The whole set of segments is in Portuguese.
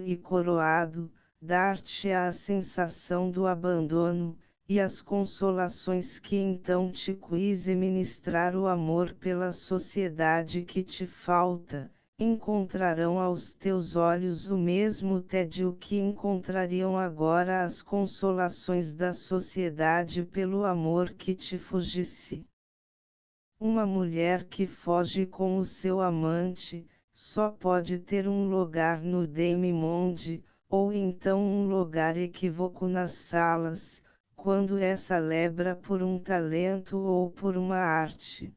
e coroado, dar-te a sensação do abandono, e as consolações que então te quise ministrar o amor pela sociedade que te falta, encontrarão aos teus olhos o mesmo tédio que encontrariam agora as consolações da sociedade pelo amor que te fugisse. Uma mulher que foge com o seu amante, só pode ter um lugar no demi-monde, ou então um lugar equívoco nas salas, quando é celebra por um talento ou por uma arte.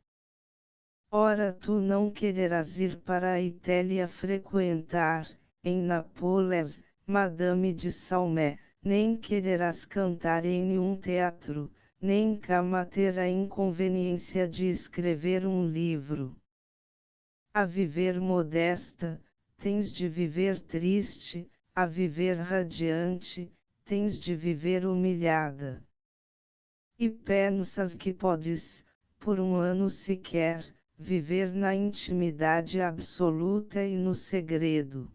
Ora tu não quererás ir para a Itália frequentar, em Nápoles, Madame de Salmé, nem quererás cantar em nenhum teatro, nem cama ter a inconveniência de escrever um livro. A viver modesta, tens de viver triste, a viver radiante, tens de viver humilhada. E pensas que podes, por um ano sequer, viver na intimidade absoluta e no segredo.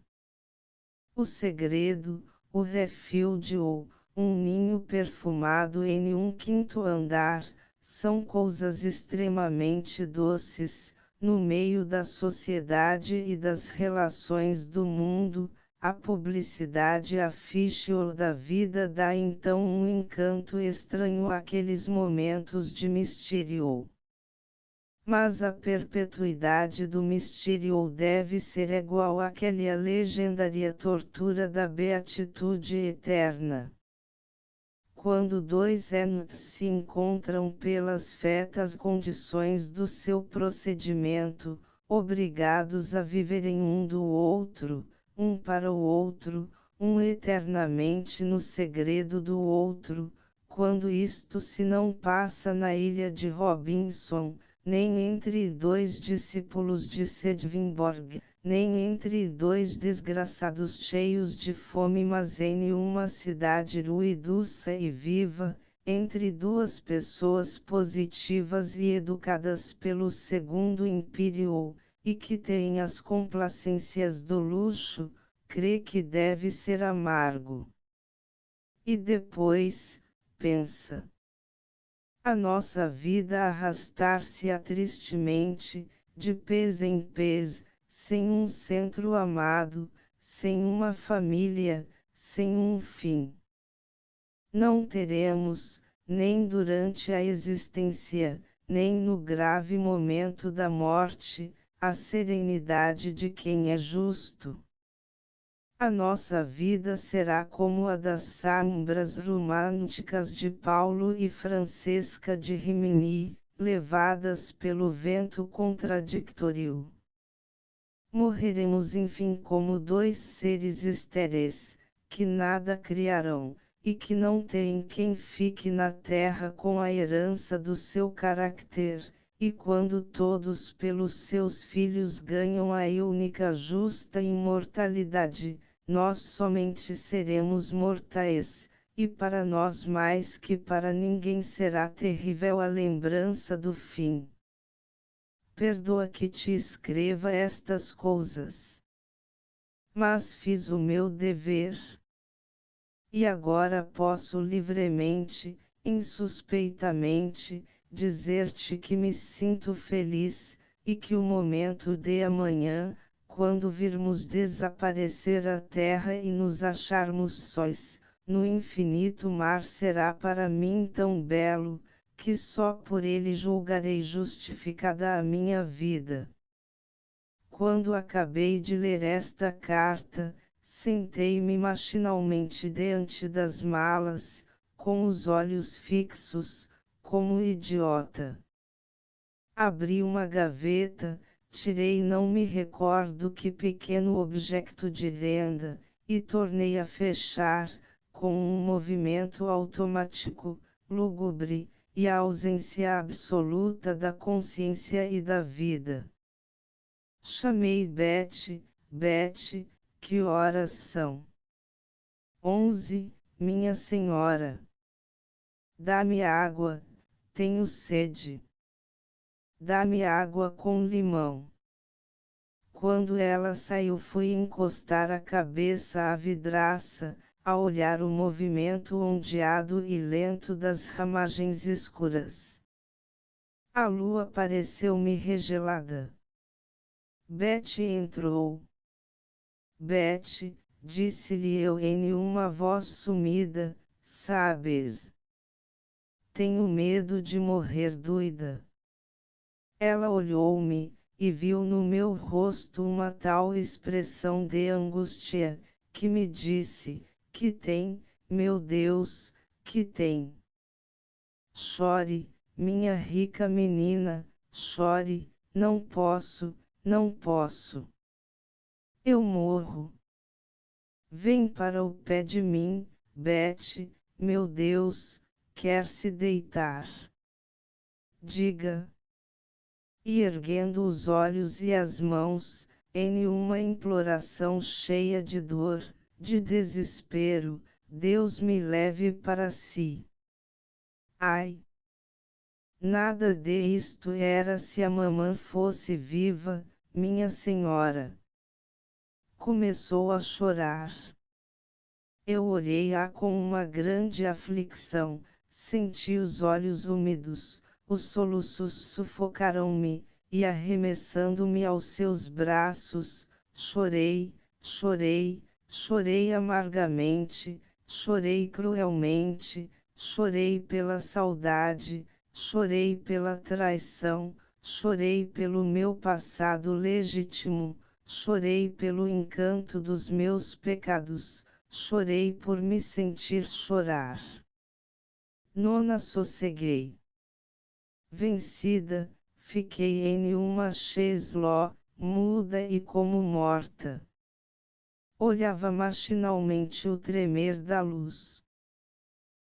O segredo, o refúgio ou um ninho perfumado em um quinto andar, são coisas extremamente doces, no meio da sociedade e das relações do mundo. A publicidade official da vida dá então um encanto estranho àqueles momentos de mistério. Mas a perpetuidade do mistério deve ser igual àquela legendária tortura da beatitude eterna. Quando dois entes se encontram pelas fetas condições do seu procedimento, obrigados a viverem um do outro, um para o outro, um eternamente no segredo do outro, quando isto se não passa na ilha de Robinson, nem entre dois discípulos de Sedvinborg, nem entre dois desgraçados cheios de fome, mas em uma cidade ruidosa e viva, entre duas pessoas positivas e educadas pelo segundo império, e que têm as complacências do luxo, crê que deve ser amargo. E depois, pensa. A nossa vida arrastar-se-á tristemente, de pés em pés, sem um centro amado, sem uma família, sem um fim. Não teremos, nem durante a existência, nem no grave momento da morte, a serenidade de quem é justo. A nossa vida será como a das sombras românticas de Paulo e Francesca de Rimini, levadas pelo vento contraditório. Morreremos enfim como dois seres estéreis, que nada criarão, e que não têm quem fique na terra com a herança do seu caráter, e quando todos pelos seus filhos ganham a única justa imortalidade, nós somente seremos mortais, e para nós mais que para ninguém será terrível a lembrança do fim. Perdoa que te escreva estas coisas. Mas fiz o meu dever. E agora posso livremente, insuspeitamente, dizer-te que me sinto feliz, e que o momento de amanhã, quando virmos desaparecer a terra e nos acharmos sóis, no infinito mar será para mim tão belo, que só por ele julgarei justificada a minha vida. Quando acabei de ler esta carta, sentei-me machinalmente diante das malas, com os olhos fixos, como idiota. Abri uma gaveta, tirei não me recordo que pequeno objeto de renda, e tornei a fechar, com um movimento automático, lúgubre, e a ausência absoluta da consciência e da vida. Chamei Beth, Beth, que horas são? 11, minha senhora. Dá-me água, tenho sede. Dá-me água com limão. Quando ela saiu, fui encostar a cabeça à vidraça, a olhar o movimento ondeado e lento das ramagens escuras. A lua pareceu-me regelada. Betty entrou. Betty, disse-lhe eu em uma voz sumida, sabes? Tenho medo de morrer doida. Ela olhou-me, e viu no meu rosto uma tal expressão de angústia, que me disse: que tem, meu Deus, que tem? Chore, minha rica menina, chore, não posso, não posso. Eu morro. Vem para o pé de mim, Betty, meu Deus, quer se deitar. Diga. E erguendo os olhos e as mãos, em uma imploração cheia de dor, de desespero, Deus me leve para si. Ai! Nada de isto era se a mamã fosse viva, minha senhora. Começou a chorar. Eu olhei-a com uma grande aflição, senti os olhos úmidos, os soluços sufocaram-me, e arremessando-me aos seus braços, chorei, chorei, chorei amargamente, chorei cruelmente, chorei pela saudade, chorei pela traição, chorei pelo meu passado legítimo, chorei pelo encanto dos meus pecados. Chorei por me sentir chorar. Nona, sosseguei. Vencida, fiquei em uma chesló, muda e como morta. Olhava machinalmente o tremer da luz.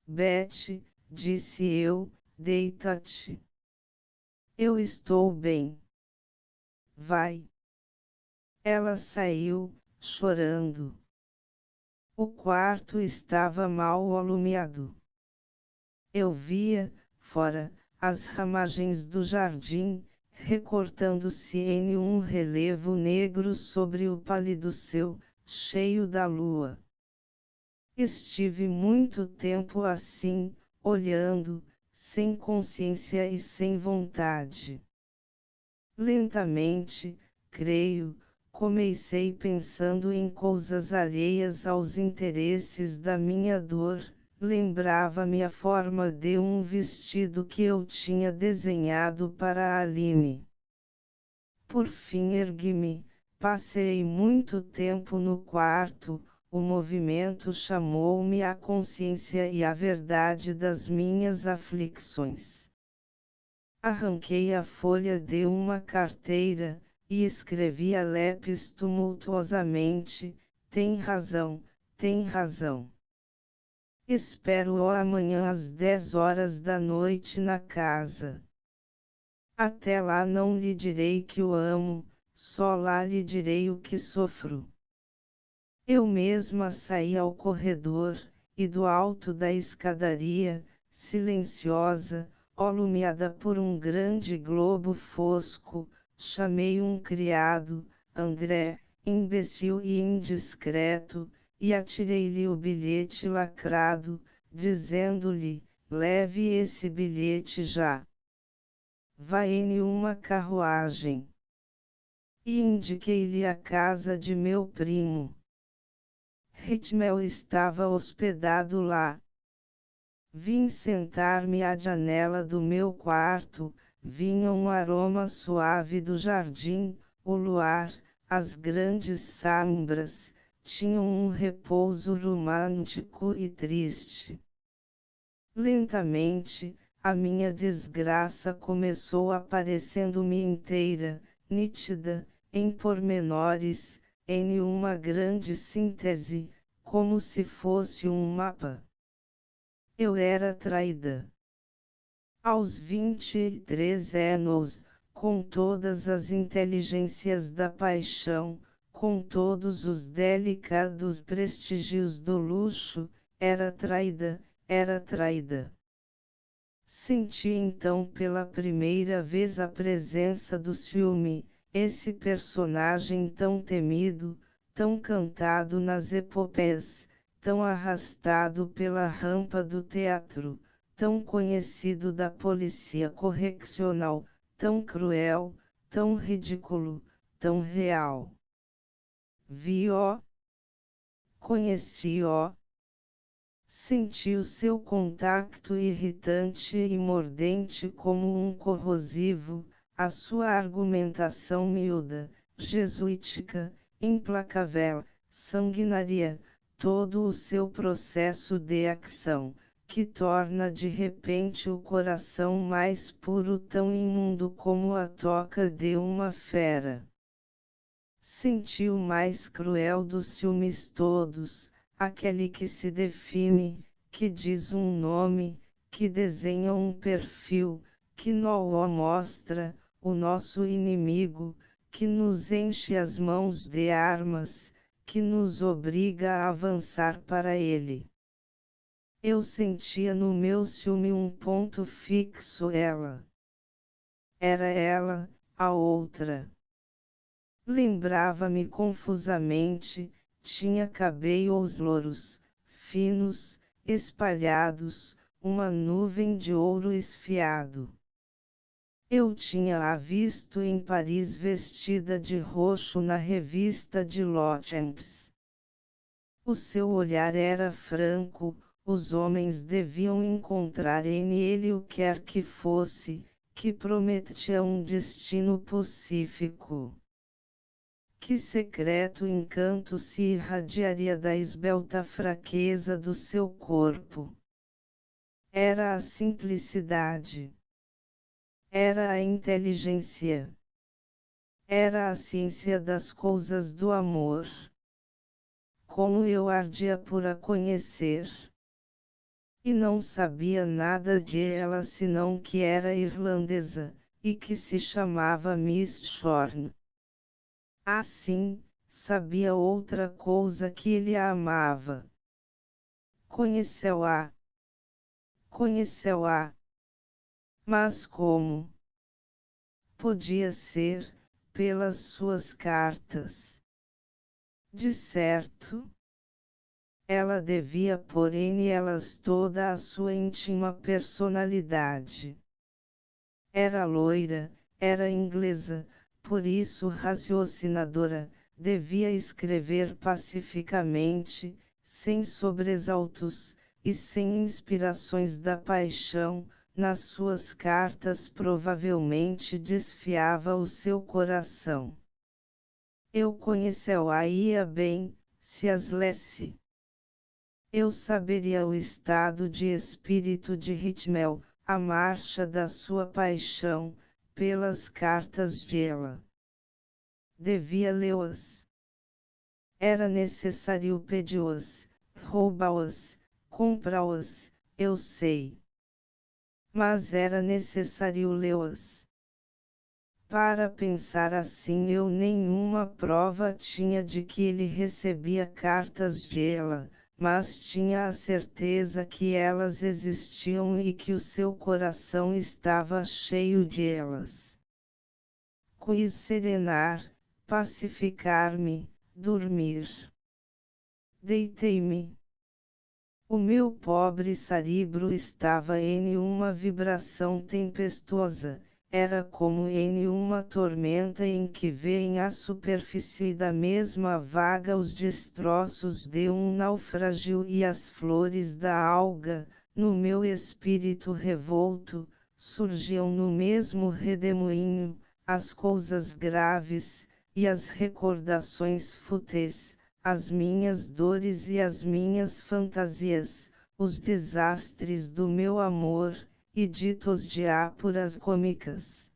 Betty, disse eu, deita-te. Eu estou bem. Vai. Ela saiu, chorando. O quarto estava mal alumiado. Eu via, fora, as ramagens do jardim, recortando-se em um relevo negro sobre o pálido céu, cheio da lua. Estive muito tempo assim, olhando, sem consciência e sem vontade. Lentamente, creio, comecei pensando em coisas alheias aos interesses da minha dor, lembrava-me a forma de um vestido que eu tinha desenhado para Aline. Por fim ergui-me, passei muito tempo no quarto, o movimento chamou-me à consciência e à verdade das minhas aflições. Arranquei a folha de uma carteira, e escrevi a lápis tumultuosamente: tem razão, tem razão. Espero-o amanhã às 10 horas da noite na casa. Até lá não lhe direi que o amo, só lá lhe direi o que sofro. Eu mesma saí ao corredor, e do alto da escadaria, silenciosa, alumiada por um grande globo fosco, chamei um criado, André, imbecil e indiscreto, e atirei-lhe o bilhete lacrado, dizendo-lhe: leve esse bilhete já. Vá em uma carruagem. E indiquei-lhe a casa de meu primo. Ritmel estava hospedado lá. Vim sentar-me à janela do meu quarto, vinha um aroma suave do jardim, o luar, as grandes sombras, tinham um repouso romântico e triste. Lentamente, a minha desgraça começou aparecendo-me inteira, nítida, em pormenores, em uma grande síntese, como se fosse um mapa. Eu era traída. Aos 23 anos, com todas as inteligências da paixão, com todos os delicados prestígios do luxo, era traída, era traída. Senti então pela primeira vez a presença do ciúme, Esse personagem tão temido, tão cantado nas epopeias, tão arrastado pela rampa do teatro, tão conhecido da polícia correccional, tão cruel, tão ridículo, tão real. Vi-o, conheci-o, senti o seu contato irritante e mordente como um corrosivo, a sua argumentação miúda, jesuítica, implacável, sanguinária, todo o seu processo de ação, que torna de repente o coração mais puro tão imundo como a toca de uma fera. Senti o mais cruel dos ciúmes todos, aquele que se define, que diz um nome, que desenha um perfil, que nos mostra, o nosso inimigo, que nos enche as mãos de armas, que nos obriga a avançar para ele. Eu sentia no meu ciúme um ponto fixo ela. Era ela, a outra. Lembrava-me confusamente, tinha cabelos louros, finos, espalhados, uma nuvem de ouro esfiado. Eu tinha-a visto em Paris vestida de roxo na revista de Lotchamps. O seu olhar era franco, os homens deviam encontrar em ele o quer que fosse, que prometia um destino pacífico. Que secreto encanto se irradiaria da esbelta fraqueza do seu corpo? Era a simplicidade. Era a inteligência. Era a ciência das coisas do amor. Como eu ardia por a conhecer. E não sabia nada de ela senão que era irlandesa, e que se chamava Miss Shorn. Assim, sabia outra coisa que ele a amava. Conheceu-a. Conheceu-a. Mas como? Podia ser, pelas suas cartas. De certo, ela devia pôr em elas toda a sua íntima personalidade. Era loira, era inglesa, por isso raciocinadora, devia escrever pacificamente, sem sobressaltos, e sem inspirações da paixão, nas suas cartas provavelmente desfiava o seu coração. Eu conheceu-a ia bem, se as lesse. Eu saberia o estado de espírito de Ritmel, a marcha da sua paixão, pelas cartas de ela. Devia lê-las. Era necessário pedi-las, roubá-las, comprá-las, eu sei. Mas era necessário lê-las. Para pensar assim eu nenhuma prova tinha de que ele recebia cartas de ela, mas tinha a certeza que elas existiam e que o seu coração estava cheio de elas. Quis serenar, pacificar-me, dormir. Deitei-me. O meu pobre cérebro estava em uma vibração tempestuosa, era como em uma tormenta em que vêem à superfície da mesma vaga os destroços de um naufrágio e as flores da alga, no meu espírito revolto, surgiam no mesmo redemoinho, as coisas graves, e as recordações fúteis, as minhas dores e as minhas fantasias, os desastres do meu amor, e ditos diáporas cômicas.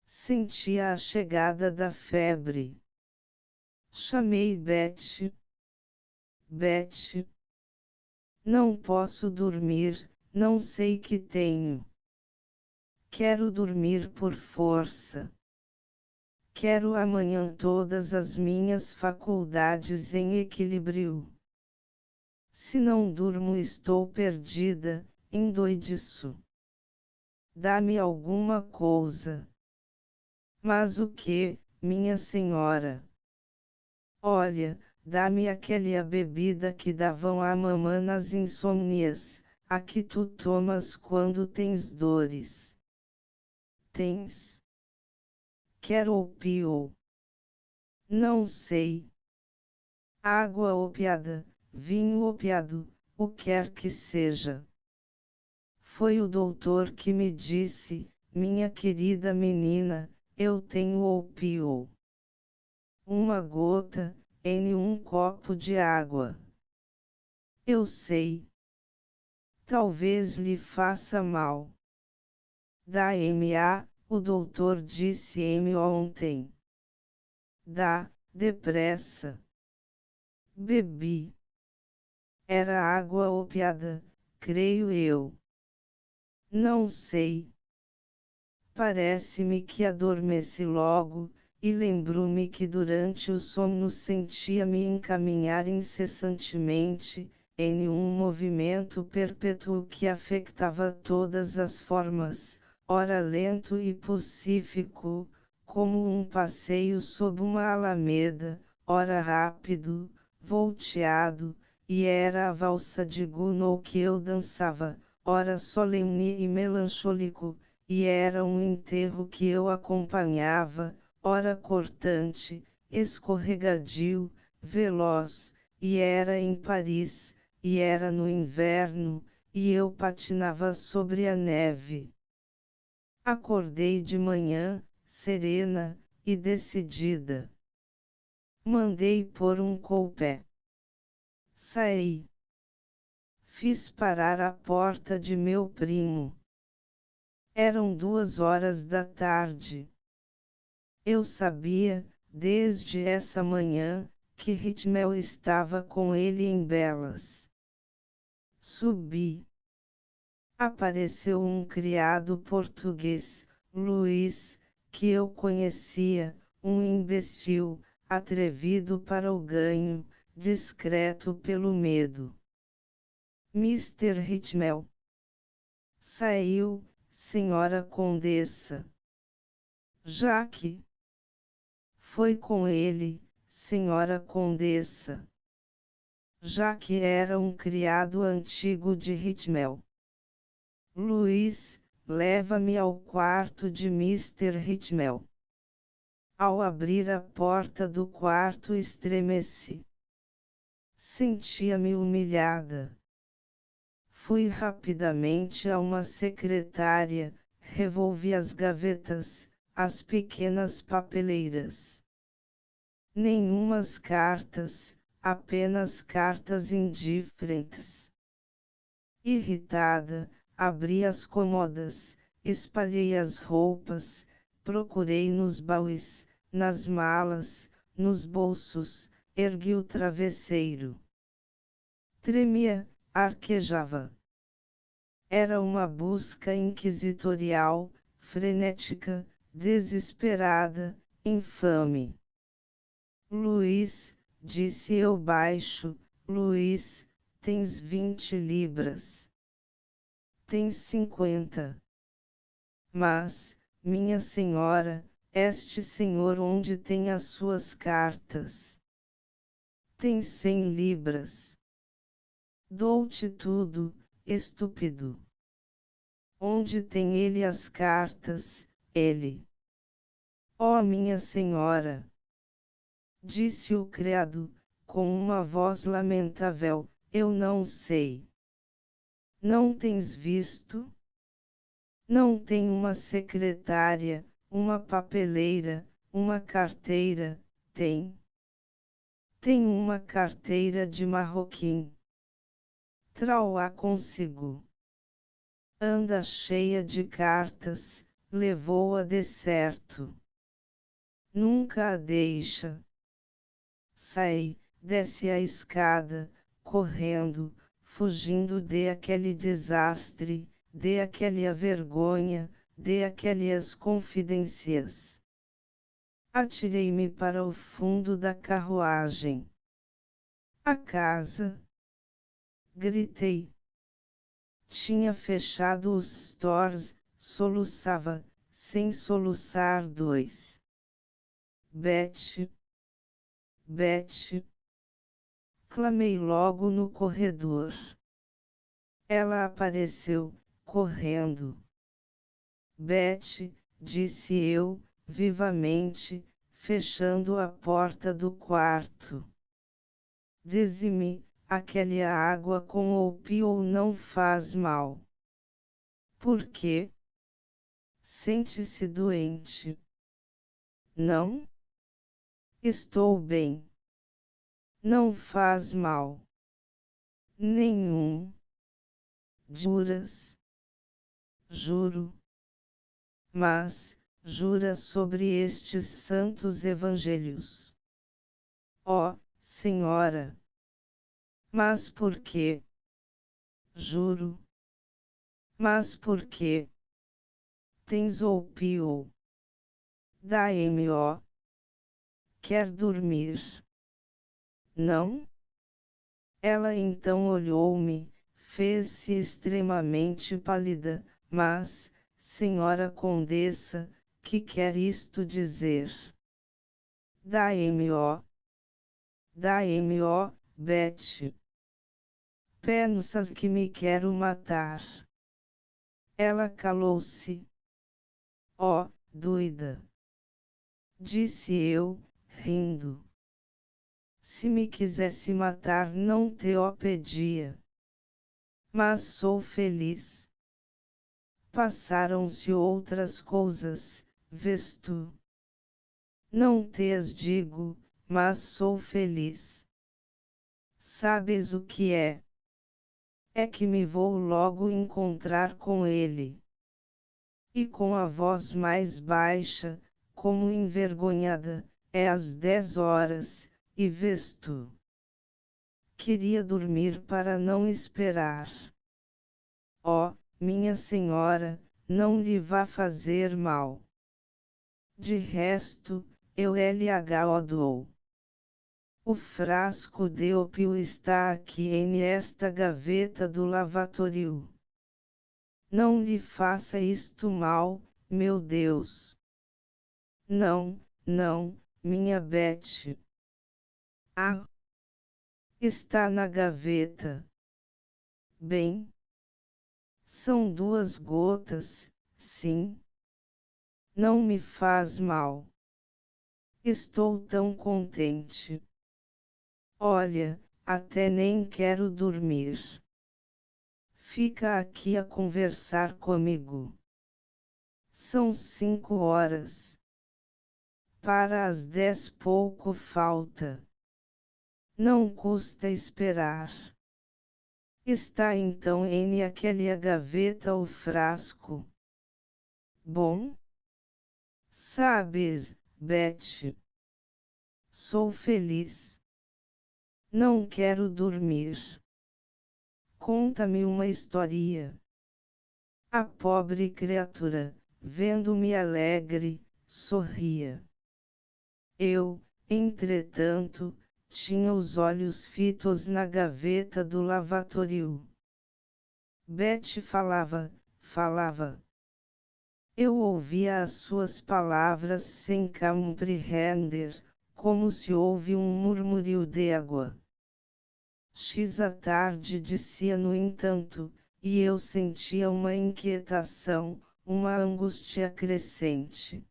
Sentia a chegada da febre. Chamei Beth. Beth. Não posso dormir, não sei que tenho. Quero dormir por força. Quero amanhã todas as minhas faculdades em equilíbrio. Se não durmo estou perdida, endoidiço. Dá-me alguma coisa. Mas o que, minha senhora? Olha, dá-me aquela bebida que davam à mamã nas insônias, a que tu tomas quando tens dores. Tens? Quer opio? Não sei. Água opiada, vinho opiado, o quer que seja. Foi o doutor que me disse, minha querida menina, eu tenho opio. Uma gota, em um copo de água. Eu sei. Talvez lhe faça mal. Dá-me-a, o doutor disse-me ontem. Dá, depressa. Bebi. Era água opiada, creio eu. Não sei. Parece-me que adormeci logo, e lembro-me que durante o sono sentia-me encaminhar incessantemente, em um movimento perpétuo que afetava todas as formas, ora lento e pacífico, como um passeio sob uma alameda, ora rápido, volteado, e era a valsa de Gounod que eu dançava, ora solene e melancólico, e era um enterro que eu acompanhava, ora cortante, escorregadio, veloz, e era em Paris, e era no inverno, e eu patinava sobre a neve. Acordei de manhã, serena e decidida. Mandei pôr um coupé. Saí. Fiz parar a porta de meu primo. Eram 2 horas da tarde. Eu sabia, desde essa manhã, que Ritmel estava com ele em Belas. Subi. Apareceu um criado português, Luís, que eu conhecia, um imbecil, atrevido para o ganho, discreto pelo medo. Mr. Ritmel. Saiu, senhora condessa. Jaque. Foi com ele, senhora condessa. Jaque era um criado antigo de Ritmel. Luís, leva-me ao quarto de Mr. Ritmel. Ao abrir a porta do quarto estremeci. Sentia-me humilhada. Fui rapidamente a uma secretária, revolvi as gavetas, as pequenas papeleiras. Nenhumas cartas, apenas cartas indiferentes. Irritada, abri as cômodas, espalhei as roupas, procurei nos baús, nas malas, nos bolsos, ergui o travesseiro. Tremia, arquejava. Era uma busca inquisitorial, frenética, desesperada, infame. Luís, disse eu baixo, Luís, tens 20 libras. Tens 50. Mas, minha senhora, este senhor onde tem as suas cartas? Tem 100 libras. Dou-te tudo, estúpido. Onde tem ele as cartas, ele? Oh, minha senhora! Disse o criado, com uma voz lamentável, eu não sei. Não tens visto? Não tem uma secretária, uma papeleira, uma carteira, tem? Tem uma carteira de marroquim. Trau-a consigo. Anda cheia de cartas, levou-a de certo. Nunca a deixa. Sai, desce a escada, correndo, fugindo de aquele desastre, de aquela vergonha, de aquelas confidências. Atirei-me para o fundo da carruagem. A casa? Gritei. Tinha fechado os stores, soluçava, sem soluçar. 2. Beth, Beth, clamei logo no corredor. Ela apareceu, correndo. Beth, disse eu, vivamente, fechando a porta do quarto. Dize-me, aquela água com Opiol não faz mal. Por quê? Sente-se doente? Não? Estou bem. Não faz mal. Nenhum. Juras? Juro. Mas, jura sobre estes santos evangelhos. Ó, Senhora! Mas por quê? Juro. Mas por quê? Tens Opiol? Dá-me-o. Quer dormir? Não? Ela então olhou-me, fez-se extremamente pálida, mas, senhora condessa, que quer isto dizer? Dá-me-o. Dá-me-o, Beth. Pensas que me quero matar? Ela calou-se. Oh, doida! Disse eu, rindo. Se me quisesse matar não te o pedia. Mas sou feliz. Passaram-se outras coisas, vês tu. Não te as digo, mas sou feliz. Sabes o que é? É que me vou logo encontrar com ele. E com a voz mais baixa, como envergonhada, é às 10 horas, e vês tu. Queria dormir para não esperar. Oh, minha senhora, não lhe vá fazer mal. De resto, eu lhe dou. O frasco de ópio está aqui nesta gaveta do lavatório. Não lhe faça isto mal, meu Deus. Não, não, minha Beth. Ah! Está na gaveta. Bem. São 2 gotas, sim. Não me faz mal. Estou tão contente. Olha, até nem quero dormir. Fica aqui a conversar comigo. São 5 horas. Para as 10 pouco falta. Não custa esperar. Está então naquela gaveta o frasco. Bom? Sabes, Beth? Sou feliz. Não quero dormir. Conta-me uma historia. A pobre criatura, vendo-me alegre, sorria. Eu, entretanto, tinha os olhos fitos na gaveta do lavatório. Beth falava, falava. Eu ouvia as suas palavras sem compreender, como se ouve um murmúrio de água. X à tarde dizia no entanto, e eu sentia uma inquietação, uma angústia crescente.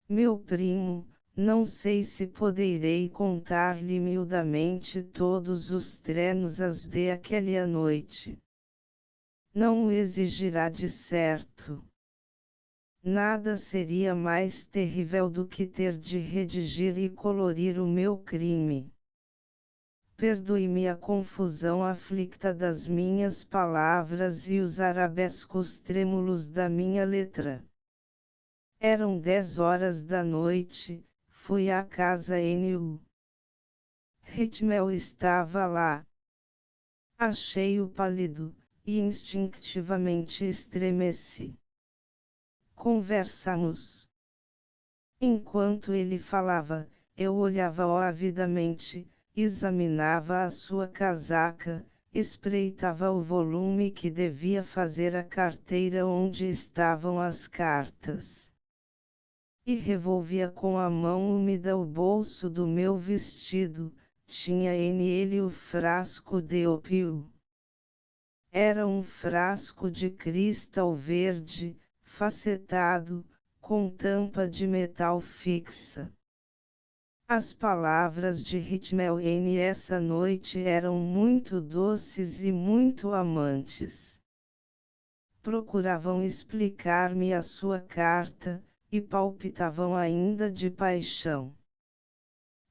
Meu primo, não sei se poderei contar-lhe miudamente todos os treinos de aquela noite. Não o exigirá de certo. Nada seria mais terrível do que ter de redigir e colorir o meu crime. Perdoe-me a confusão aflicta das minhas palavras e os arabescos trêmulos da minha letra. Eram 10 horas da noite, fui à casa N.U. Ritmel estava lá. Achei-o pálido, e instintivamente estremeci. Conversamos. Enquanto ele falava, eu olhava-o avidamente, examinava a sua casaca, espreitava o volume que devia fazer a carteira onde estavam as cartas. E revolvia com a mão úmida o bolso do meu vestido, tinha nele o frasco de ópio. Era um frasco de cristal verde, facetado, com tampa de metal fixa. As palavras de Hitmel essa noite eram muito doces e muito amantes. Procuravam explicar-me a sua carta, e palpitavam ainda de paixão.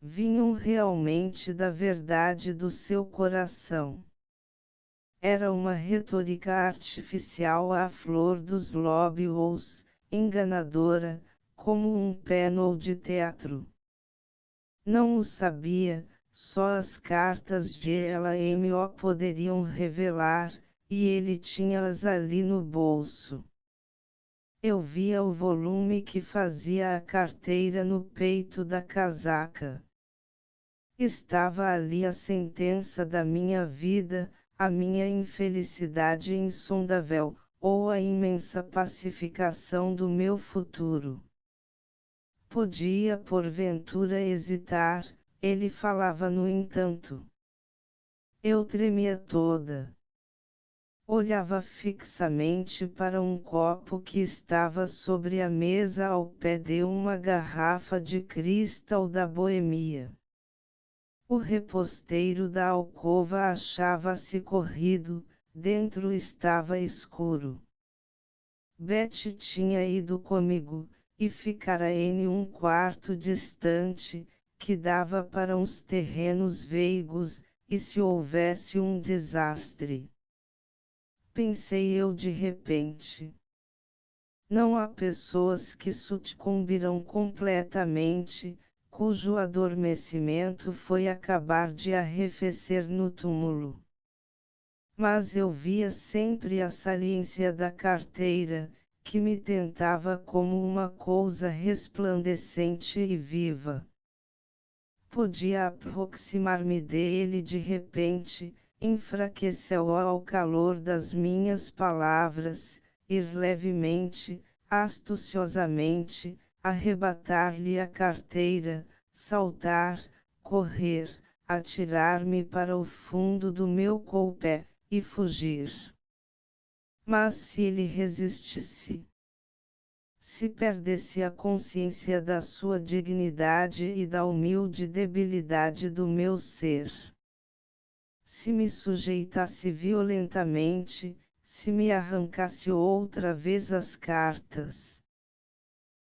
Vinham realmente da verdade do seu coração. Era uma retórica artificial à flor dos lábios, enganadora, como um panel de teatro. Não o sabia, só as cartas de ela o poderiam revelar, e ele tinha-as ali no bolso. Eu via o volume que fazia a carteira no peito da casaca. Estava ali a sentença da minha vida, a minha infelicidade insondável, ou a imensa pacificação do meu futuro. Podia porventura hesitar, ele falava no entanto. Eu tremia toda. Olhava fixamente para um copo que estava sobre a mesa ao pé de uma garrafa de cristal da Boêmia. O reposteiro da alcova achava-se corrido, dentro estava escuro. Betty tinha ido comigo, e ficara em um quarto distante, que dava para uns terrenos veigos, e se houvesse um desastre. Pensei eu de repente. Não há pessoas que sucumbiram completamente, cujo adormecimento foi acabar de arrefecer no túmulo. Mas eu via sempre a saliência da carteira, que me tentava como uma coisa resplandecente e viva. Podia aproximar-me dele de repente, enfraqueceu ao calor das minhas palavras, ir levemente, astuciosamente, arrebatar-lhe a carteira, saltar, correr, atirar-me para o fundo do meu coupé, e fugir. Mas se ele resistisse, se perdesse a consciência da sua dignidade e da humilde debilidade do meu ser, se me sujeitasse violentamente, se me arrancasse outra vez as cartas,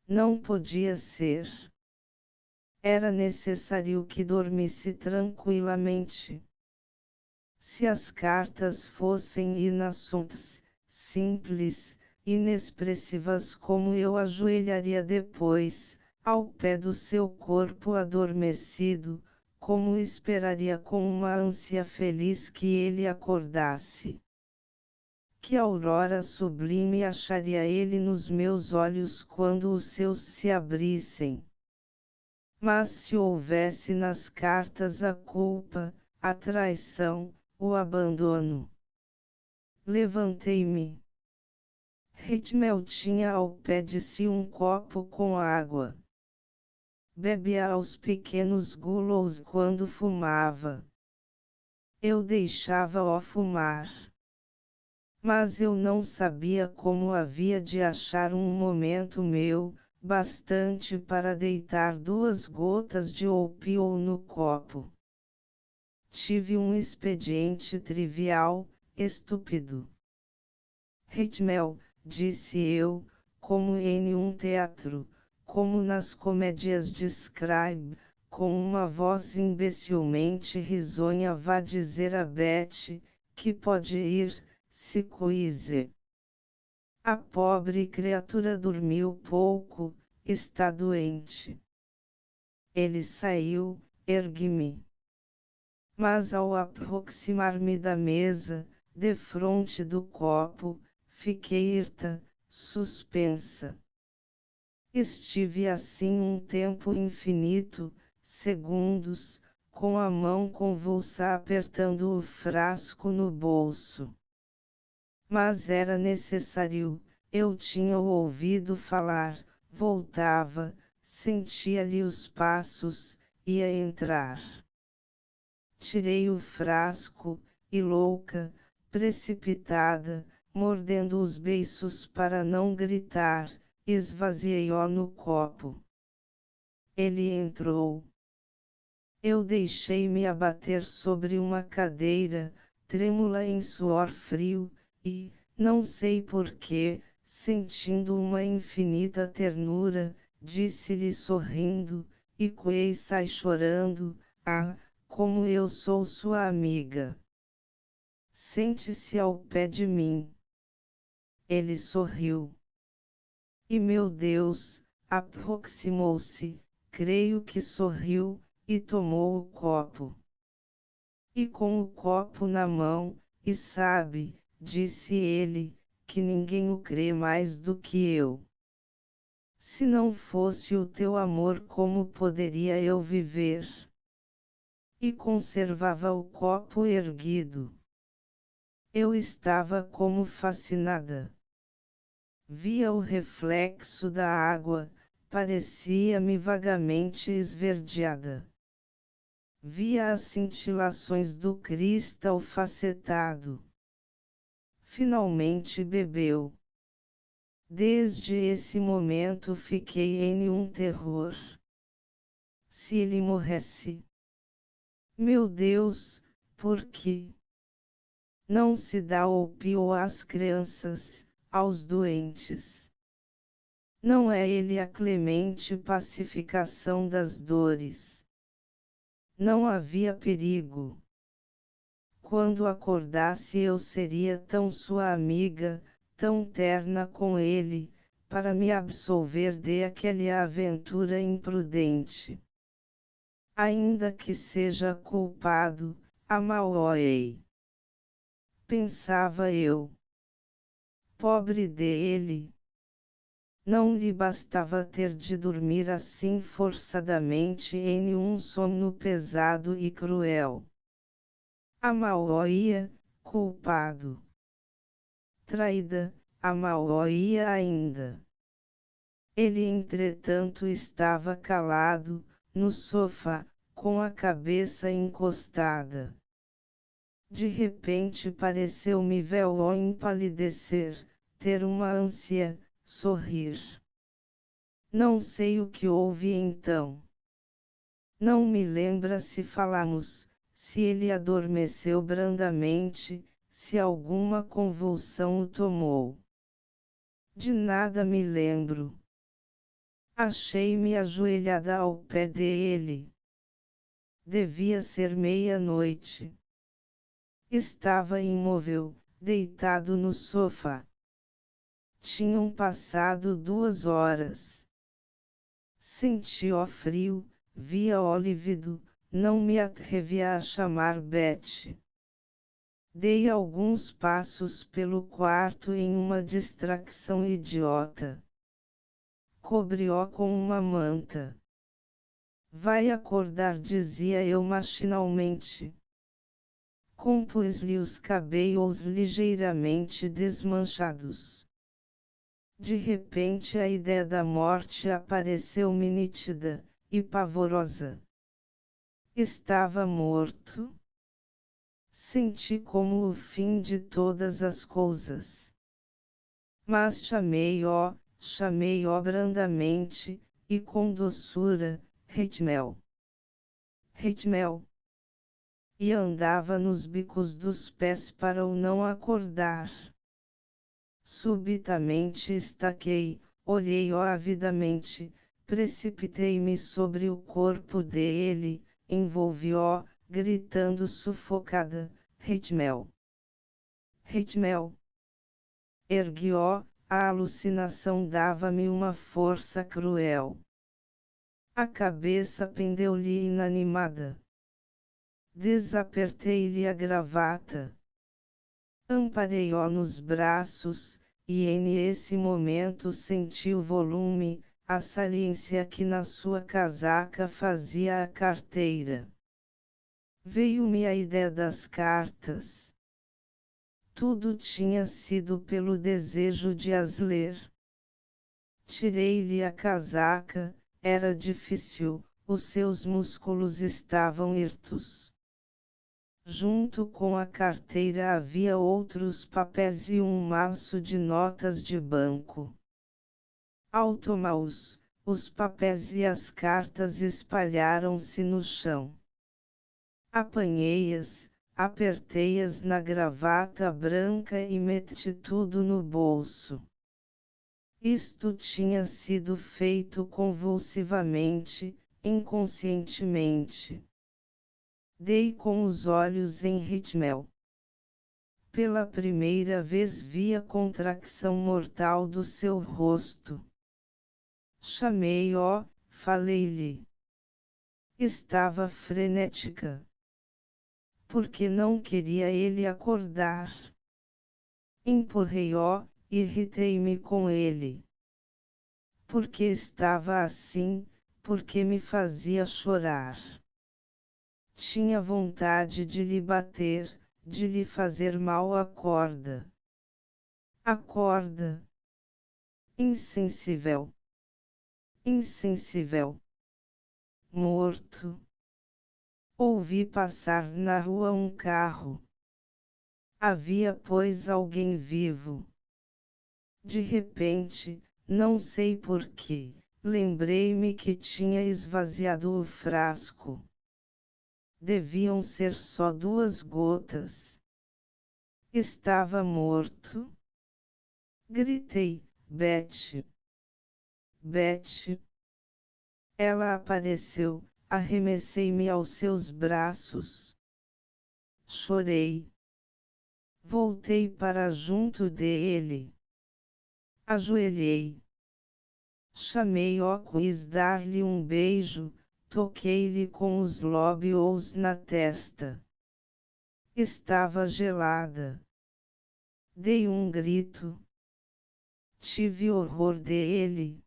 não podia ser. Era necessário que dormisse tranquilamente. Se as cartas fossem inassuntas, simples, inexpressivas, como eu ajoelharia depois, ao pé do seu corpo adormecido, como esperaria com uma ânsia feliz que ele acordasse. Que aurora sublime acharia ele nos meus olhos quando os seus se abrissem. Mas se houvesse nas cartas a culpa, a traição, o abandono. Levantei-me. Hitmel tinha ao pé de si um copo com água. Bebia aos pequenos golos quando fumava. Eu deixava-o fumar. Mas eu não sabia como havia de achar um momento meu, bastante para deitar 2 gotas de ópio no copo. Tive um expediente trivial, estúpido. Hitmel, disse eu, como em um teatro, como nas comédias de Scribe, com uma voz imbecilmente risonha, vá dizer a Betty, que pode ir, se coise. A pobre criatura dormiu pouco, está doente. Ele saiu, ergui-me. Mas ao aproximar-me da mesa, defronte do copo, fiquei hirta, suspensa. Estive assim um tempo infinito, segundos, com a mão convulsa apertando o frasco no bolso. Mas era necessário, eu tinha o ouvido falar, voltava, sentia-lhe os passos, ia entrar. Tirei o frasco, e louca, precipitada, mordendo os beiços para não gritar, esvaziei-o no copo. Ele entrou. Eu deixei-me abater sobre uma cadeira, trêmula em suor frio, e, não sei porquê, sentindo uma infinita ternura, disse-lhe sorrindo, e Kuei sai chorando, ah, como eu sou sua amiga. Sente-se ao pé de mim. Ele sorriu. E meu Deus, aproximou-se, creio que sorriu, e tomou o copo. E com o copo na mão, e sabe, disse ele, que ninguém o crê mais do que eu. Se não fosse o teu amor, como poderia eu viver? E conservava o copo erguido. Eu estava como fascinada. Via o reflexo da água, parecia-me vagamente esverdeada. Via as cintilações do cristal facetado. Finalmente bebeu. Desde esse momento fiquei em um terror. Se ele morresse. Meu Deus, por que não se dá ópio às crianças, aos doentes? Não é ele a clemente pacificação das dores. Não havia perigo. Quando acordasse eu seria tão sua amiga, tão terna com ele, para me absolver de aquela aventura imprudente. Ainda que seja culpado, amá-lo-ei. Pensava eu. Pobre dele. Não lhe bastava ter de dormir assim forçadamente em um sono pesado e cruel. Amá-lo-ia, culpado. Traída, amá-lo-ia ainda. Ele entretanto estava calado, no sofá, com a cabeça encostada. De repente pareceu-me vê-lo empalidecer, ter uma ânsia, sorrir. Não sei o que houve então. Não me lembra se falamos, se ele adormeceu brandamente, se alguma convulsão o tomou. De nada me lembro. Achei-me ajoelhada ao pé dele. Devia ser meia-noite. Estava imóvel, deitado no sofá. Tinham passado 2 horas. Senti-o frio, via-o lívido, não me atrevia a chamar Beth. Dei alguns passos pelo quarto em uma distração idiota. Cobri-o com uma manta. Vai acordar, dizia eu machinalmente. Compus-lhe os cabelos ligeiramente desmanchados. De repente a ideia da morte apareceu-me nítida, e pavorosa. Estava morto? Senti como o fim de todas as coisas. Mas chamei-o brandamente, e com doçura, Ritmel. Ritmel. E andava nos bicos dos pés para o não acordar. Subitamente estaquei, olhei-o avidamente, precipitei-me sobre o corpo dele, envolvi-o, gritando sufocada, Ritmel. Ritmel. Ergui-o, a alucinação dava-me uma força cruel. A cabeça pendeu-lhe inanimada. Desapertei-lhe a gravata. Amparei-o nos braços, e nesse momento senti o volume, a saliência que na sua casaca fazia a carteira. Veio-me a ideia das cartas. Tudo tinha sido pelo desejo de as ler. Tirei-lhe a casaca, era difícil, os seus músculos estavam hirtos. Junto com a carteira havia outros papéis e um maço de notas de banco. Ao tomá-os, os papéis e as cartas espalharam-se no chão. Apanhei-as, apertei-as na gravata branca e meti tudo no bolso. Isto tinha sido feito convulsivamente, inconscientemente. Dei com os olhos em Ritmel. Pela primeira vez vi a contracção mortal do seu rosto. Chamei-o, falei-lhe. Estava frenética. Porque não queria ele acordar. Empurrei-o, irritei-me com ele. Porque estava assim, porque me fazia chorar. Tinha vontade de lhe bater, de lhe fazer mal. Acorda. Acorda. Insensível. Insensível. Morto. Ouvi passar na rua um carro. Havia, pois, alguém vivo. De repente, não sei porquê, lembrei-me que tinha esvaziado o frasco. Deviam ser só 2 gotas. Estava morto. Gritei, Beth. Beth. Ela apareceu, arremessei-me aos seus braços. Chorei. Voltei para junto dele. Ajoelhei. Chamei-o, quis dar-lhe um beijo, toquei-lhe com os lóbios na testa. Estava gelada. Dei um grito. Tive horror dele.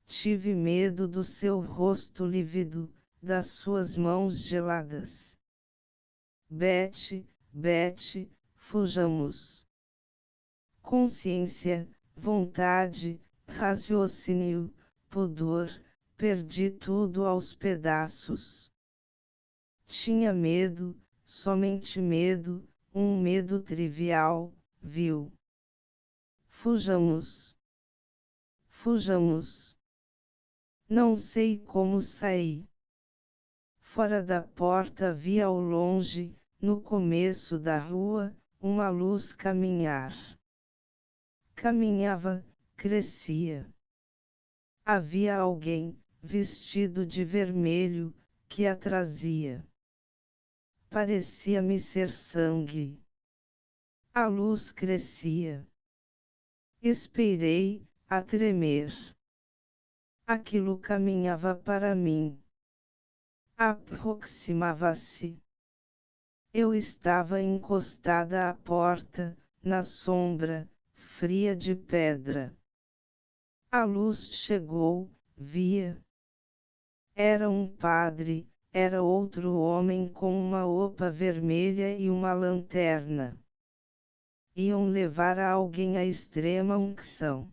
Tive medo do seu rosto lívido, das suas mãos geladas. Beth, Beth, fujamos. Consciência, vontade, raciocínio, pudor, perdi tudo aos pedaços. Tinha medo, somente medo, um medo trivial, vil. Fujamos. Fujamos. Não sei como saí. Fora da porta vi ao longe, no começo da rua, uma luz caminhar. Caminhava, crescia. Havia alguém, vestido de vermelho, que a trazia. Parecia-me ser sangue. A luz crescia. Esperei, a tremer. Aquilo caminhava para mim. Aproximava-se. Eu estava encostada à porta, na sombra, fria de pedra. A luz chegou, via. Era um padre, era outro homem com uma roupa vermelha e uma lanterna. Iam levar a alguém à extrema unção.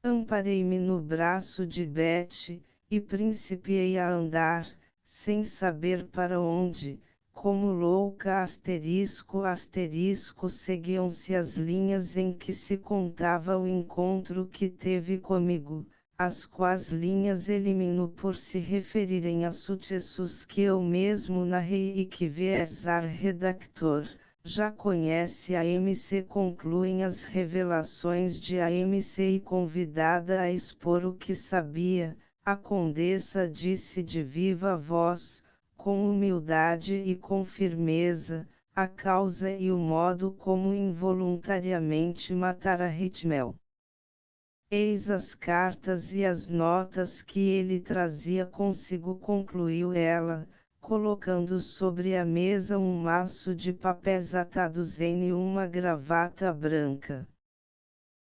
Amparei-me no braço de Beth, e principiei a andar, sem saber para onde, como louca. Seguiam-se as linhas em que se contava o encontro que teve comigo, as quais linhas elimino por se referirem a sucessos que eu mesmo narrei e que Viesar redactor já conhece. A MC concluem as revelações de AMC e convidada a expor o que sabia, a condessa disse de viva voz, com humildade e com firmeza, a causa e o modo como involuntariamente matara Ritmel. Eis as cartas e as notas que ele trazia consigo, concluiu ela, colocando sobre a mesa um maço de papéis atados em uma gravata branca.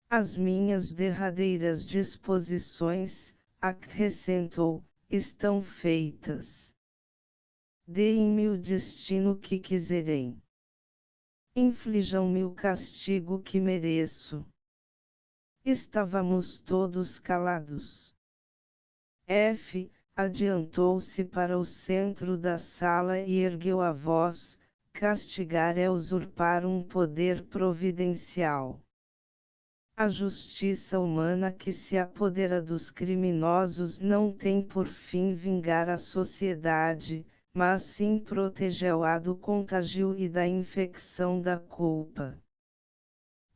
As minhas derradeiras disposições, acrescentou, estão feitas. deem-me o destino que quiserem. Inflijam-me o castigo que mereço. Estávamos todos calados. F. Adiantou-se para o centro da sala e ergueu a voz: castigar é usurpar um poder providencial. A justiça humana que se apodera dos criminosos não tem por fim vingar a sociedade, mas sim protegê-la do contágio e da infecção da culpa.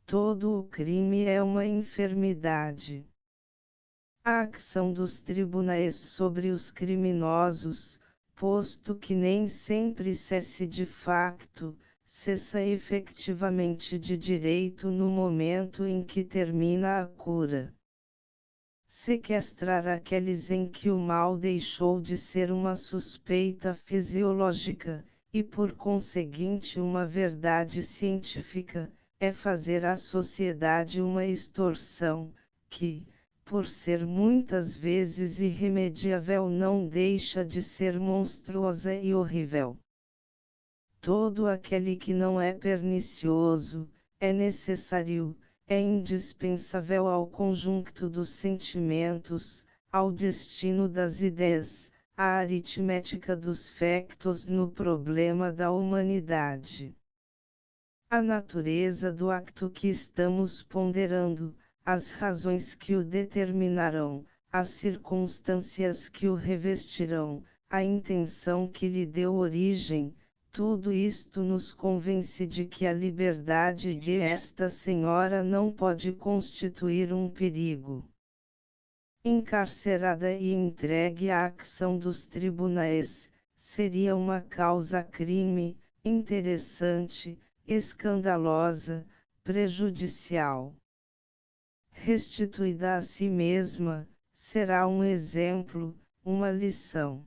Todo o crime é uma enfermidade. A ação dos tribunais sobre os criminosos, posto que nem sempre cesse de facto, cessa efetivamente de direito no momento em que termina a cura. Sequestrar aqueles em que o mal deixou de ser uma suspeita fisiológica, e por conseguinte uma verdade científica, é fazer à sociedade uma extorsão, que, por ser muitas vezes irremediável, não deixa de ser monstruosa e horrível. Todo aquele que não é pernicioso, é necessário, é indispensável ao conjunto dos sentimentos, ao destino das ideias, à aritmética dos factos no problema da humanidade. A natureza do acto que estamos ponderando, as razões que o determinarão, as circunstâncias que o revestirão, a intenção que lhe deu origem, tudo isto nos convence de que a liberdade de esta senhora não pode constituir um perigo. Encarcerada e entregue à ação dos tribunais, seria uma causa-crime, interessante, escandalosa, prejudicial. Restituída a si mesma, será um exemplo, uma lição.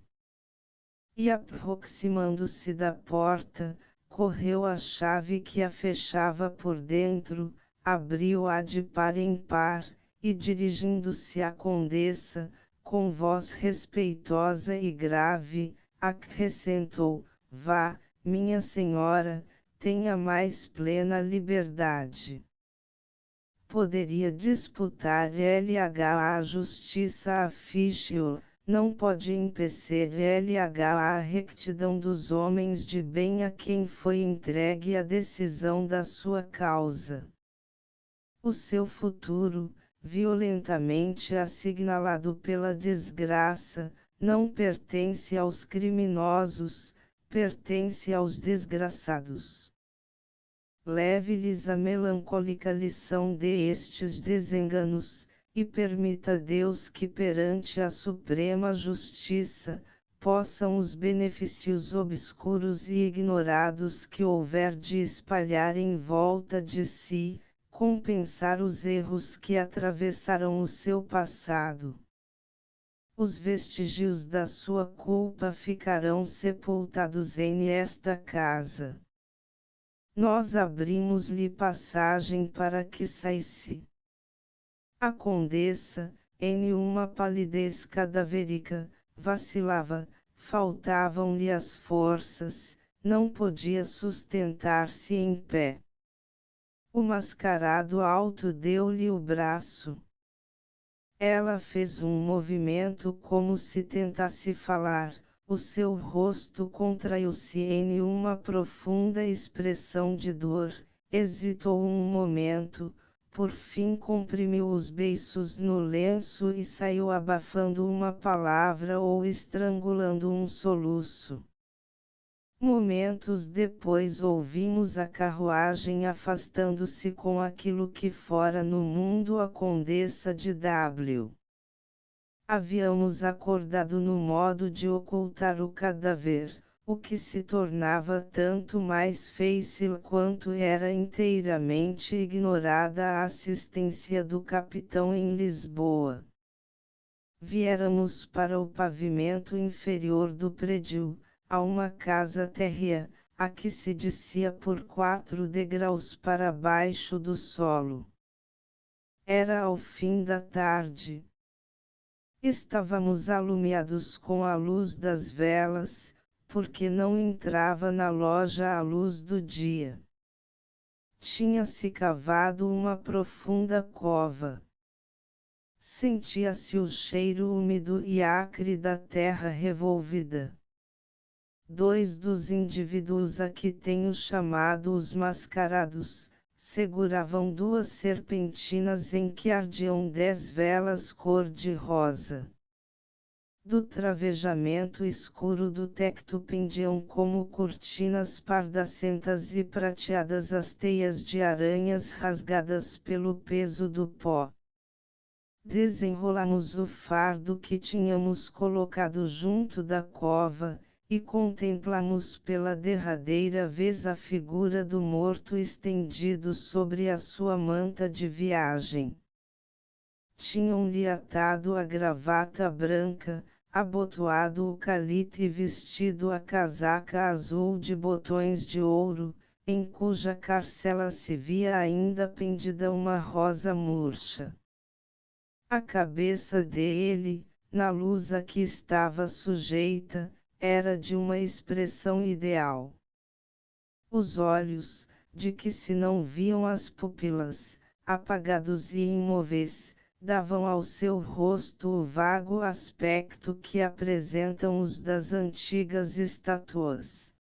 E aproximando-se da porta, correu a chave que a fechava por dentro, abriu-a de par em par, e dirigindo-se à condessa, com voz respeitosa e grave, acrescentou: vá, minha senhora, tenha mais plena liberdade. Poderia disputar LH a justiça a Fischl, não pode impecer LH a rectidão dos homens de bem a quem foi entregue a decisão da sua causa. O seu futuro, violentamente assinalado pela desgraça, não pertence aos criminosos, pertence aos desgraçados. Leve-lhes a melancólica lição destes desenganos, e permita Deus que perante a Suprema Justiça, possam os benefícios obscuros e ignorados que houver de espalhar em volta de si, compensar os erros que atravessaram o seu passado. Os vestígios da sua culpa ficarão sepultados em esta casa. Nós abrimos-lhe passagem para que saísse. A condessa, em uma palidez cadavérica, vacilava, faltavam-lhe as forças, não podia sustentar-se em pé. O mascarado alto deu-lhe o braço. Ela fez um movimento como se tentasse falar. O seu rosto contraiu-se em uma profunda expressão de dor, hesitou um momento, por fim comprimiu os beiços no lenço e saiu abafando uma palavra ou estrangulando um soluço. Momentos depois ouvimos a carruagem afastando-se com aquilo que fora no mundo a condessa de W. Havíamos acordado no modo de ocultar o cadáver, o que se tornava tanto mais fácil quanto era inteiramente ignorada a assistência do capitão em Lisboa. Viéramos para o pavimento inferior do prédio, a uma casa térrea, a que se descia por 4 degraus para baixo do solo. Era ao fim da tarde. Estávamos alumiados com a luz das velas, porque não entrava na loja à luz do dia. Tinha-se cavado uma profunda cova. Sentia-se o cheiro úmido e acre da terra revolvida. Dois dos indivíduos a que tenho chamado os mascarados, seguravam duas serpentinas em que ardiam 10 velas cor-de-rosa. Do travejamento escuro do tecto pendiam como cortinas pardacentas e prateadas as teias de aranhas rasgadas pelo peso do pó. Desenrolamos o fardo que tínhamos colocado junto da cova, e contemplamos pela derradeira vez a figura do morto estendido sobre a sua manta de viagem. Tinham-lhe atado a gravata branca, abotoado o calite e vestido a casaca azul de botões de ouro, em cuja carcela se via ainda pendida uma rosa murcha. A cabeça dele, na luz a que estava sujeita, era de uma expressão ideal. Os olhos, de que se não viam as pupilas, apagados e imóveis, davam ao seu rosto o vago aspecto que apresentam os das antigas estátuas.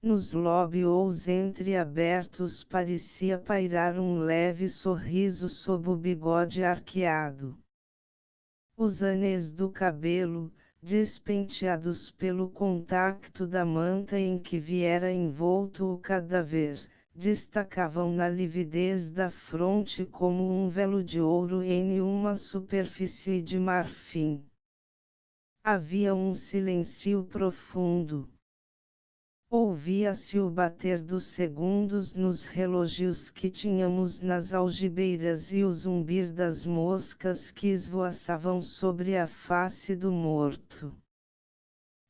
Nos lóbios entreabertos parecia pairar um leve sorriso sob o bigode arqueado. Os anéis do cabelo, despenteados pelo contacto da manta em que viera envolto o cadáver, destacavam na lividez da fronte como um velo de ouro em uma superfície de marfim. Havia um silêncio profundo. Ouvia-se o bater dos segundos nos relógios que tínhamos nas algibeiras e o zumbir das moscas que esvoaçavam sobre a face do morto.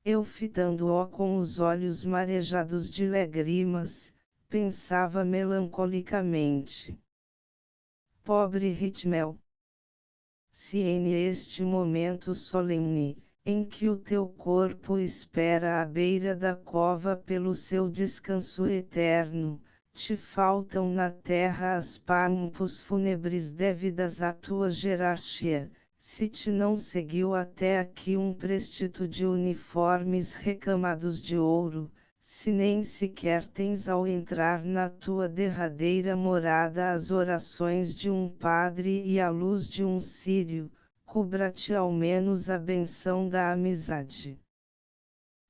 Eu, fitando-o com os olhos marejados de lágrimas, pensava melancolicamente: pobre Ritmel! Se neste momento solene, em que o teu corpo espera à beira da cova pelo seu descanso eterno, te faltam na terra as pampos fúnebres dévidas à tua jerarquia, se te não seguiu até aqui um prestito de uniformes recamados de ouro, se nem sequer tens ao entrar na tua derradeira morada as orações de um padre e a luz de um círio, cubra-te ao menos a benção da amizade.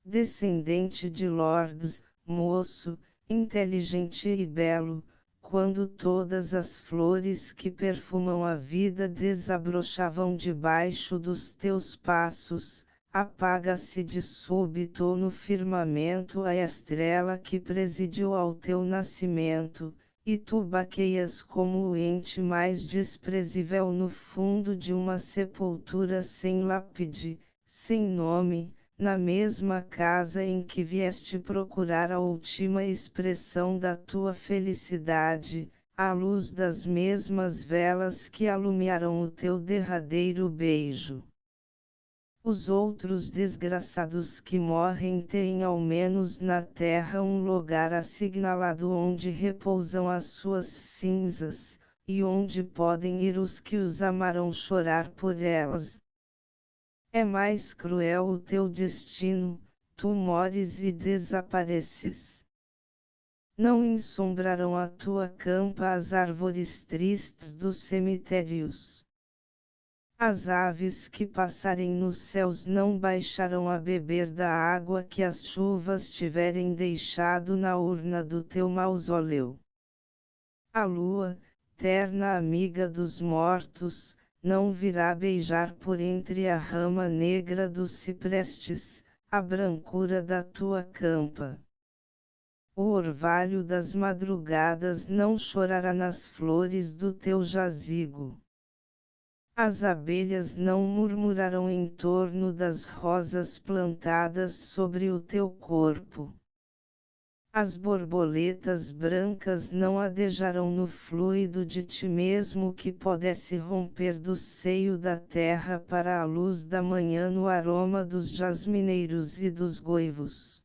Descendente de lords, moço, inteligente e belo, quando todas as flores que perfumam a vida desabrochavam debaixo dos teus passos, apaga-se de súbito no firmamento a estrela que presidiu ao teu nascimento, e tu baqueias como o ente mais desprezível no fundo de uma sepultura sem lápide, sem nome, na mesma casa em que vieste procurar a última expressão da tua felicidade, à luz das mesmas velas que alumiaram o teu derradeiro beijo. Os outros desgraçados que morrem têm ao menos na terra um lugar assinalado onde repousam as suas cinzas, e onde podem ir os que os amaram chorar por elas. É mais cruel o teu destino, tu mores e desapareces. Não ensombrarão a tua campa as árvores tristes dos cemitérios. As aves que passarem nos céus não baixarão a beber da água que as chuvas tiverem deixado na urna do teu mausoleu. A lua, terna amiga dos mortos, não virá beijar por entre a rama negra dos ciprestes, a brancura da tua campa. O orvalho das madrugadas não chorará nas flores do teu jazigo. As abelhas não murmurarão em torno das rosas plantadas sobre o teu corpo. As borboletas brancas não adejarão no fluido de ti mesmo que pudesse romper do seio da terra para a luz da manhã no aroma dos jasmineiros e dos goivos.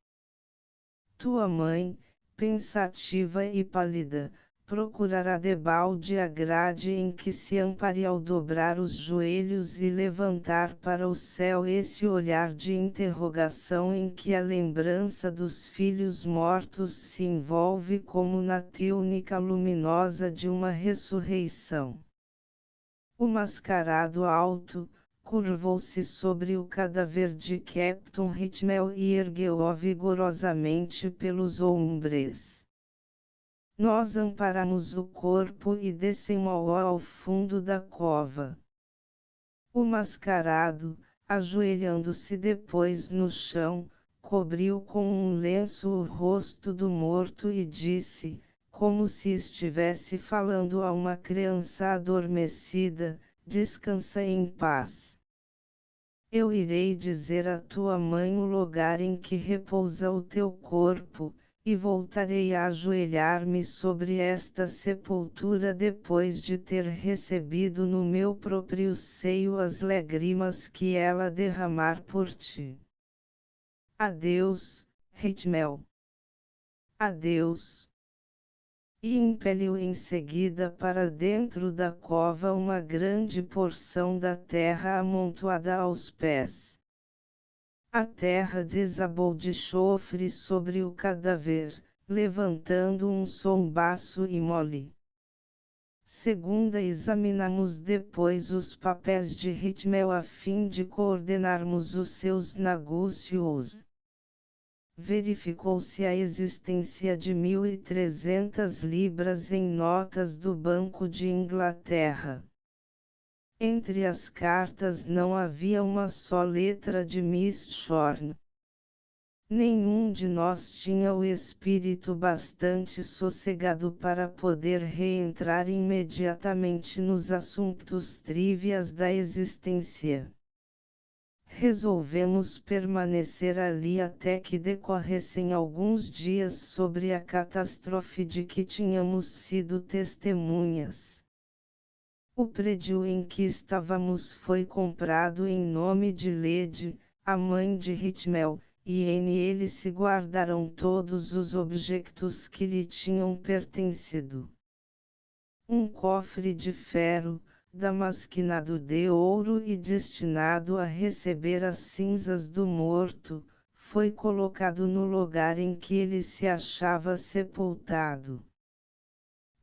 Tua mãe, pensativa e pálida, procurará debalde a grade em que se ampare ao dobrar os joelhos e levantar para o céu esse olhar de interrogação em que a lembrança dos filhos mortos se envolve como na túnica luminosa de uma ressurreição. O mascarado alto, curvou-se sobre o cadáver de Captain Ritmel e ergueu-o vigorosamente pelos ombros. Nós amparamos o corpo e descemos-o ao fundo da cova. O mascarado, ajoelhando-se depois no chão, cobriu com um lenço o rosto do morto e disse, como se estivesse falando a uma criança adormecida, descansa em paz. Eu irei dizer à tua mãe o lugar em que repousa o teu corpo, e voltarei a ajoelhar-me sobre esta sepultura depois de ter recebido no meu próprio seio as lágrimas que ela derramar por ti. Adeus, Ritmel. Adeus. E impeliu em seguida para dentro da cova uma grande porção da terra amontoada aos pés. A terra desabou de chofre sobre o cadáver, levantando um som baço e mole. Segunda, examinamos depois os papéis de Ritmel a fim de coordenarmos os seus negócios. Verificou-se a existência de 1.300 libras em notas do Banco de Inglaterra. Entre as cartas não havia uma só letra de Miss Shorn. Nenhum de nós tinha o espírito bastante sossegado para poder reentrar imediatamente nos assuntos trívias da existência. Resolvemos permanecer ali até que decorressem alguns dias sobre a catástrofe de que tínhamos sido testemunhas. O prédio em que estávamos foi comprado em nome de Lady, a mãe de Ritmel, e nele se guardaram todos os objetos que lhe tinham pertencido. Um cofre de ferro, damasquinado de ouro e destinado a receber as cinzas do morto, foi colocado no lugar em que ele se achava sepultado.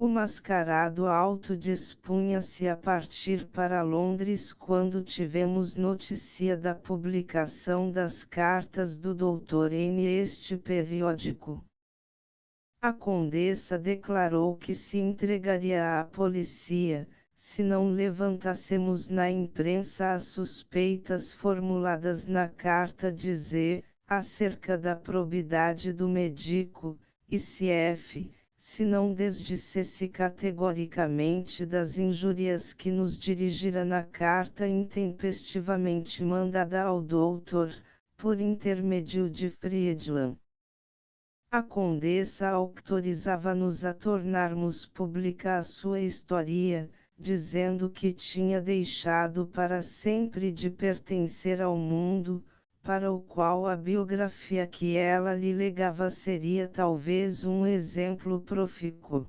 O mascarado alto dispunha-se a partir para Londres quando tivemos notícia da publicação das cartas do Dr. neste periódico. A condessa declarou que se entregaria à polícia, se não levantássemos na imprensa as suspeitas formuladas na carta de Z, acerca da probidade do médico, e se não desdissesse categoricamente das injúrias que nos dirigira na carta intempestivamente mandada ao doutor, por intermédio de Friedland. A condessa autorizava-nos a tornarmos pública a sua história, dizendo que tinha deixado para sempre de pertencer ao mundo, para o qual a biografia que ela lhe legava seria talvez um exemplo profícuo.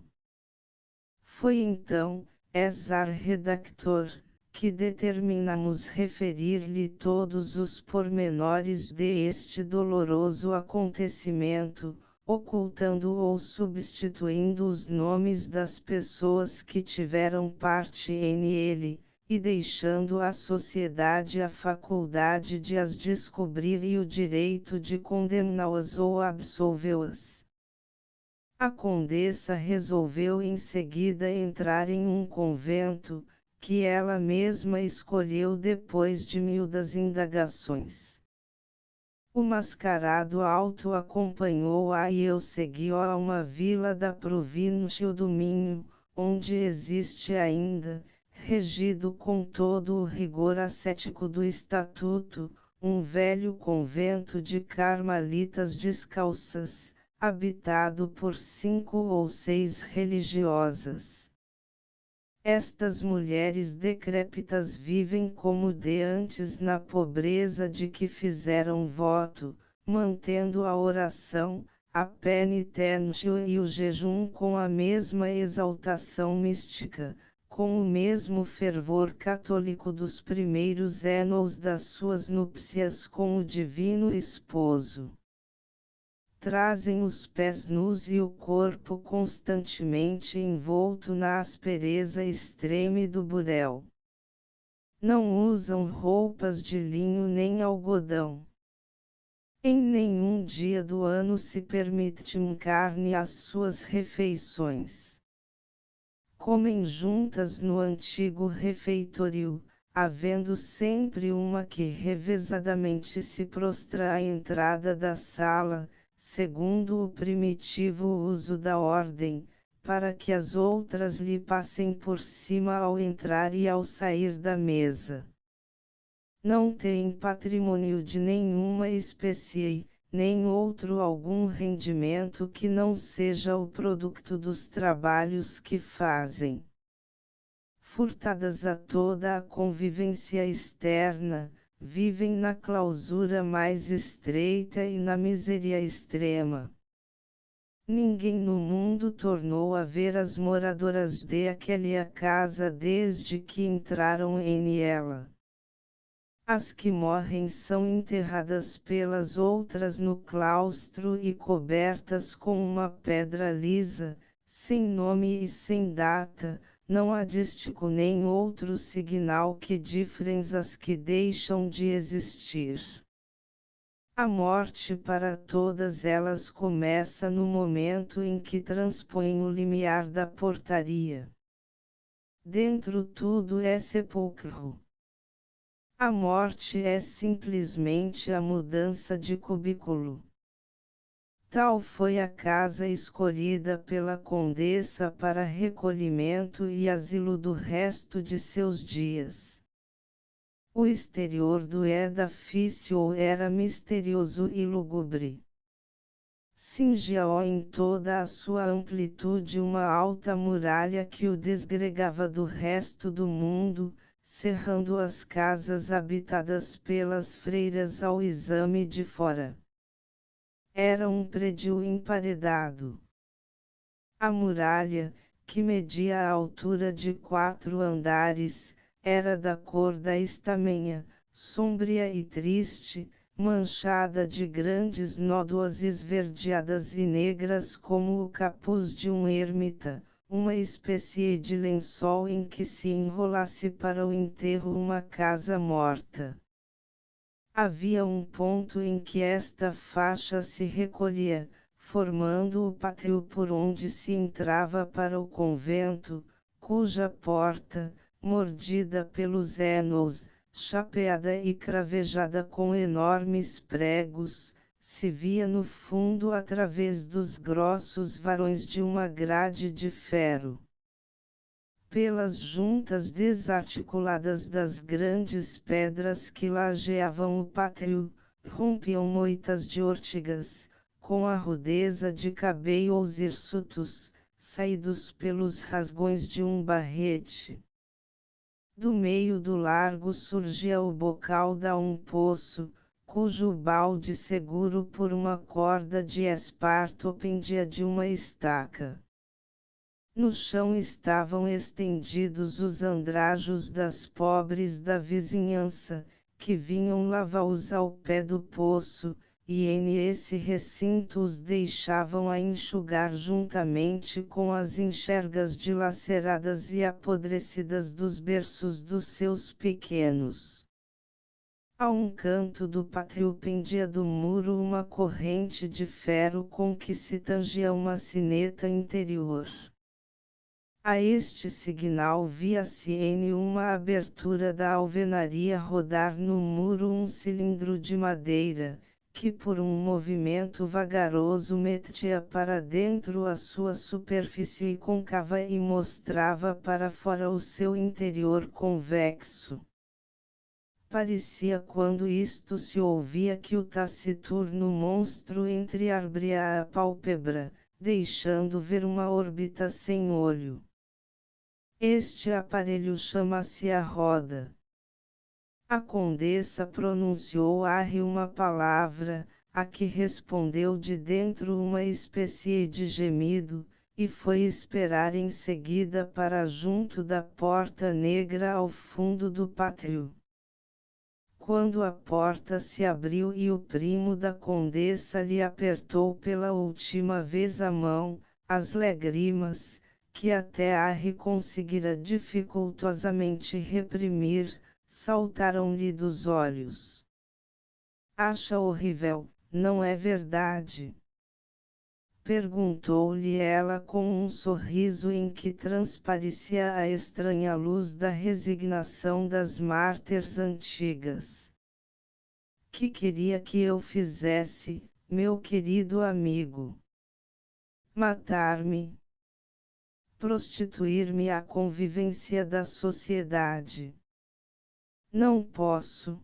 Foi então, Ezar redactor, que determinamos referir-lhe todos os pormenores deste doloroso acontecimento, ocultando ou substituindo os nomes das pessoas que tiveram parte nele, e deixando à sociedade a faculdade de as descobrir e o direito de condená-las ou absolvê-las. A condessa resolveu em seguida entrar em um convento, que ela mesma escolheu depois de miúdas indagações. O mascarado alto acompanhou-a e eu segui-o a uma vila da província do Minho, onde existe ainda, regido com todo o rigor ascético do estatuto, um velho convento de carmelitas descalças, habitado por 5 ou 6 religiosas. Estas mulheres decrépitas vivem como de antes na pobreza de que fizeram voto, mantendo a oração, a penitência e o jejum com a mesma exaltação mística, com o mesmo fervor católico dos primeiros anos das suas núpcias com o Divino Esposo. Trazem os pés nus e o corpo constantemente envolto na aspereza extreme do burel. Não usam roupas de linho nem algodão. Em nenhum dia do ano se permitem carne às suas refeições. Comem juntas no antigo refeitório, havendo sempre uma que revezadamente se prostra à entrada da sala, segundo o primitivo uso da ordem, para que as outras lhe passem por cima ao entrar e ao sair da mesa. Não têm patrimônio de nenhuma espécie, nem outro algum rendimento que não seja o produto dos trabalhos que fazem. Furtadas a toda a convivência externa, vivem na clausura mais estreita e na miséria extrema. Ninguém no mundo tornou a ver as moradoras de aquela casa desde que entraram em ela. As que morrem são enterradas pelas outras no claustro e cobertas com uma pedra lisa, sem nome e sem data. Não há dístico nem outro signal que diferença as que deixam de existir. A morte para todas elas começa no momento em que transpõem o limiar da portaria. Dentro tudo é sepulcro. A morte é simplesmente a mudança de cubículo. Tal foi a casa escolhida pela condessa para recolhimento e asilo do resto de seus dias. O exterior do edifício era misterioso e lúgubre. Cingia-o em toda a sua amplitude uma alta muralha que o desgregava do resto do mundo, cerrando as casas habitadas pelas freiras ao exame de fora. Era um prédio emparedado. A muralha, que media a altura de 4 andares, era da cor da estamenha, sombria e triste, manchada de grandes nódoas esverdeadas e negras como o capuz de um ermita, uma espécie de lençol em que se enrolasse para o enterro uma casa morta. Havia um ponto em que esta faixa se recolhia, formando o pátio por onde se entrava para o convento, cuja porta, mordida pelos enos, chapeada e cravejada com enormes pregos, se via no fundo através dos grossos varões de uma grade de ferro. Pelas juntas desarticuladas das grandes pedras que lajeavam o pátio, rompiam moitas de ortigas, com a rudeza de cabelos hirsutos, saídos pelos rasgões de um barrete. Do meio do largo surgia o bocal de um poço, cujo balde seguro por uma corda de esparto pendia de uma estaca. No chão estavam estendidos os andrajos das pobres da vizinhança, que vinham lavá-los ao pé do poço, e em esse recinto os deixavam a enxugar juntamente com as enxergas dilaceradas e apodrecidas dos berços dos seus pequenos. A um canto do pátio pendia do muro uma corrente de ferro com que se tangia uma sineta interior. A este signal via-se em uma abertura da alvenaria rodar no muro um cilindro de madeira, que por um movimento vagaroso metia para dentro a sua superfície côncava e mostrava para fora o seu interior convexo. Parecia quando isto se ouvia que o taciturno monstro entreabria a pálpebra, deixando ver uma órbita sem olho. Este aparelho chama-se a roda. A condessa pronunciou uma palavra, a que respondeu de dentro uma espécie de gemido, e foi esperar em seguida para junto da porta negra ao fundo do pátio. Quando a porta se abriu e o primo da condessa lhe apertou pela última vez a mão, as lágrimas, que até Harry conseguira dificultosamente reprimir, saltaram-lhe dos olhos. Acha horrível, não é verdade? Perguntou-lhe ela com um sorriso em que transparecia a estranha luz da resignação das mártires antigas. Que queria que eu fizesse, meu querido amigo? Matar-me? Prostituir-me à convivência da sociedade? Não posso.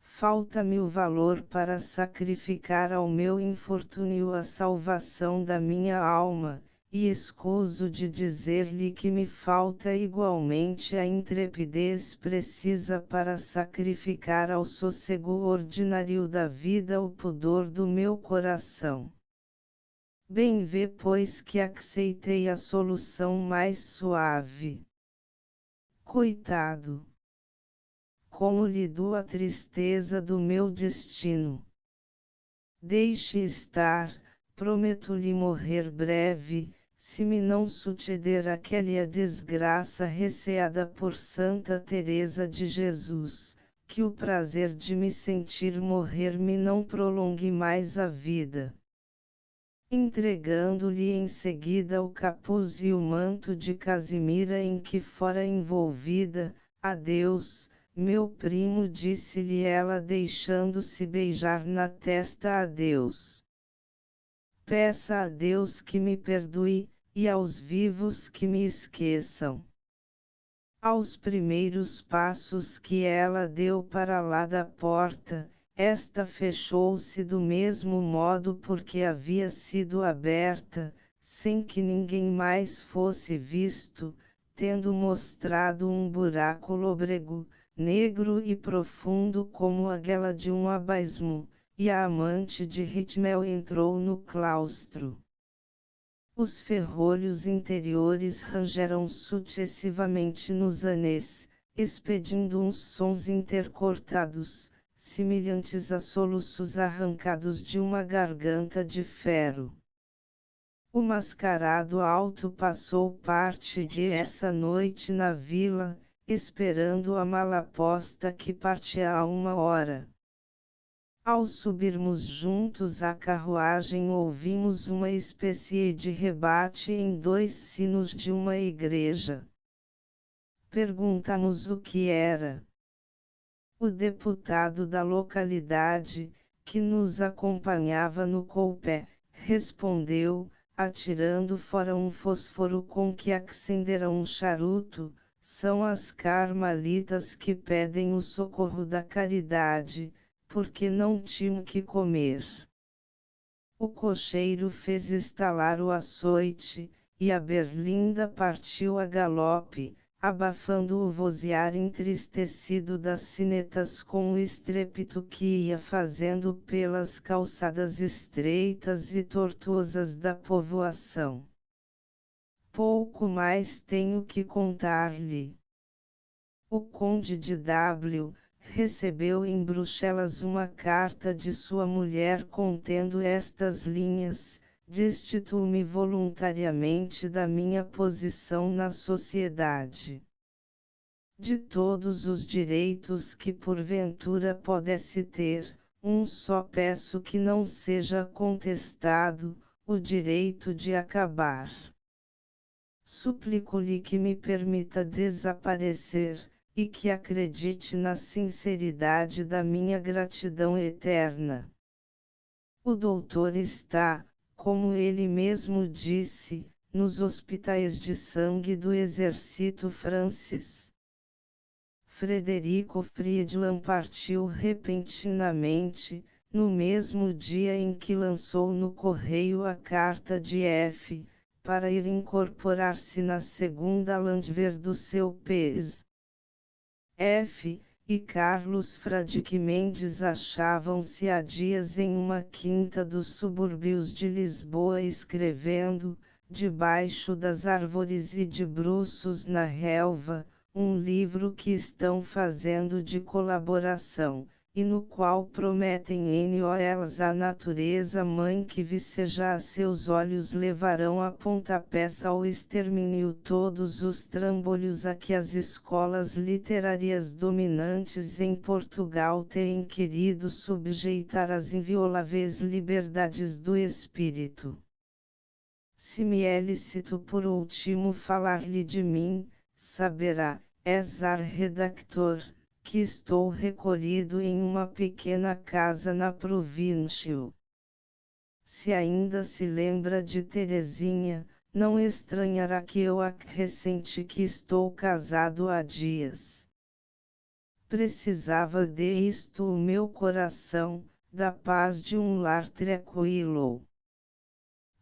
Falta-me o valor para sacrificar ao meu infortúnio a salvação da minha alma, e escuso de dizer-lhe que me falta igualmente a intrepidez precisa para sacrificar ao sossego ordinário da vida o pudor do meu coração. Bem vê pois que aceitei a solução mais suave. Coitado! Como lhe dou a tristeza do meu destino. Deixe estar, prometo-lhe morrer breve, se me não suceder aquela desgraça receada por Santa Teresa de Jesus, que o prazer de me sentir morrer me não prolongue mais a vida. Entregando-lhe em seguida o capuz e o manto de Casimira em que fora envolvida, adeus, meu primo, disse-lhe ela deixando-se beijar na testa. Adeus. Peça a Deus que me perdoe, e aos vivos que me esqueçam. Aos primeiros passos que ela deu para lá da porta, esta fechou-se do mesmo modo porque havia sido aberta, sem que ninguém mais fosse visto, tendo mostrado um buraco lôbrego, negro e profundo como a guela de um abismo, e a amante de Ritmel entrou no claustro. Os ferrolhos interiores rangeram sucessivamente nos anéis, expedindo uns sons intercortados, semelhantes a soluços arrancados de uma garganta de ferro. O mascarado alto passou parte de essa noite na vila, esperando a malaposta que partia a 1 hora. Ao subirmos juntos à carruagem ouvimos uma espécie de rebate em 2 sinos de uma igreja. Perguntamos o que era. O deputado da localidade, que nos acompanhava no coupé, respondeu, atirando fora um fósforo com que acendera um charuto: são as carmelitas que pedem o socorro da caridade, porque não tinham que comer. O cocheiro fez estalar o açoite, e a berlinda partiu a galope, abafando o vozear entristecido das sinetas com o estrépito que ia fazendo pelas calçadas estreitas e tortuosas da povoação. Pouco mais tenho que contar-lhe. O conde de W. recebeu em Bruxelas uma carta de sua mulher contendo estas linhas: destituo-me voluntariamente da minha posição na sociedade. De todos os direitos que porventura pudesse ter, um só peço que não seja contestado: o direito de acabar. Suplico-lhe que me permita desaparecer, e que acredite na sinceridade da minha gratidão eterna. O doutor está, como ele mesmo disse, nos hospitais de sangue do Exército francês. Frederico Friedland partiu repentinamente, no mesmo dia em que lançou no correio a carta de F, para ir incorporar-se na segunda Landwehr do seu país. F. e Carlos Fradique Mendes achavam-se há dias em uma quinta dos subúrbios de Lisboa escrevendo, debaixo das árvores e de bruços na relva, um livro que estão fazendo de colaboração, e no qual prometem NOLs a natureza mãe que viceja a seus olhos levarão a pontapés ao extermínio todos os trambolhos a que as escolas literárias dominantes em Portugal têm querido subjeitar as invioláveis liberdades do espírito. Se me é lícito por último falar-lhe de mim, saberá, Ezar redactor, que estou recolhido em uma pequena casa na província. Se ainda se lembra de Terezinha, não estranhará que eu acrescente que estou casado há dias. Precisava de isto o meu coração, da paz de um lar tranquilo.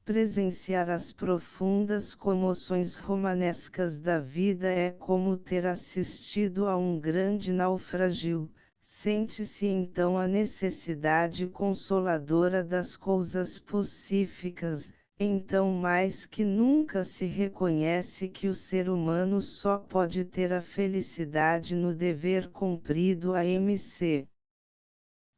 Presenciar as profundas comoções romanescas da vida é como ter assistido a um grande naufrágio, sente-se então a necessidade consoladora das coisas pacíficas, então mais que nunca se reconhece que o ser humano só pode ter a felicidade no dever cumprido a MC.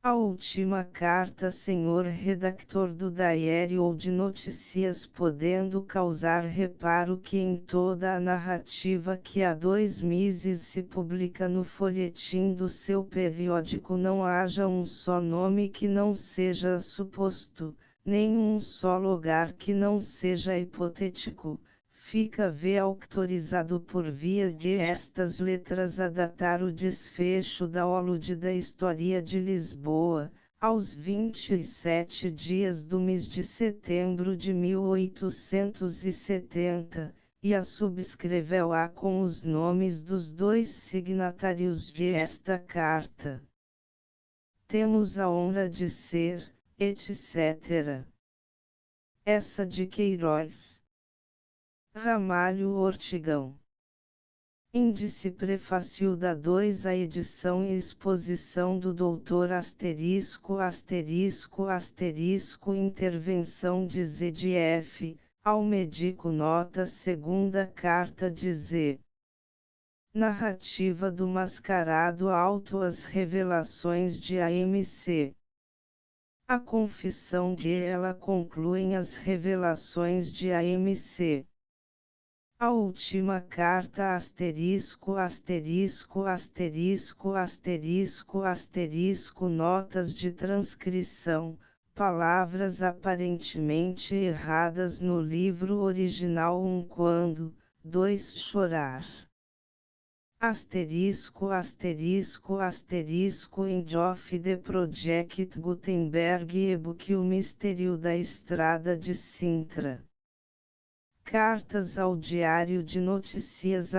A última carta, senhor redactor do Diário ou de Notícias, podendo causar reparo que em toda a narrativa que há 2 meses se publica no folhetim do seu periódico não haja um só nome que não seja suposto, nem um só lugar que não seja hipotético. Fica autorizado por via de estas letras a datar o desfecho da olude da História de Lisboa, aos 27 dias do mês de setembro de 1870, e a subscreveu-a com os nomes dos 2 signatários de esta carta. Temos a honra de ser, etc. Essa de Queiroz. Ramalho Ortigão. Índice Prefácio da 2 a edição e exposição do Dr. Intervenção de ZDF, ao médico nota segunda carta de Z. Narrativa do mascarado alto as revelações de AMC. A confissão de ela concluem as revelações de AMC. A última carta notas de transcrição, palavras aparentemente erradas no livro original quando, 2 chorar. End of the Project Gutenberg e-book O Mistério da Estrada de Sintra. Cartas ao Diário de Notícias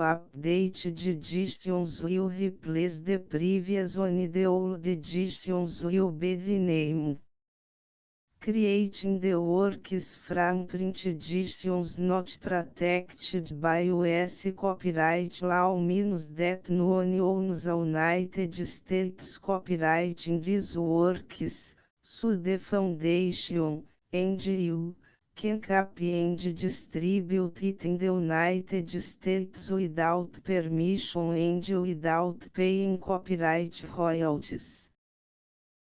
update de editions will replace the previous one the old editions will be renamed. Creating the works from print editions not protected by US copyright law means that no one owns the United States copyright in these works, so the foundation, and you, can copy and distribute it in the United States without permission and without paying copyright royalties.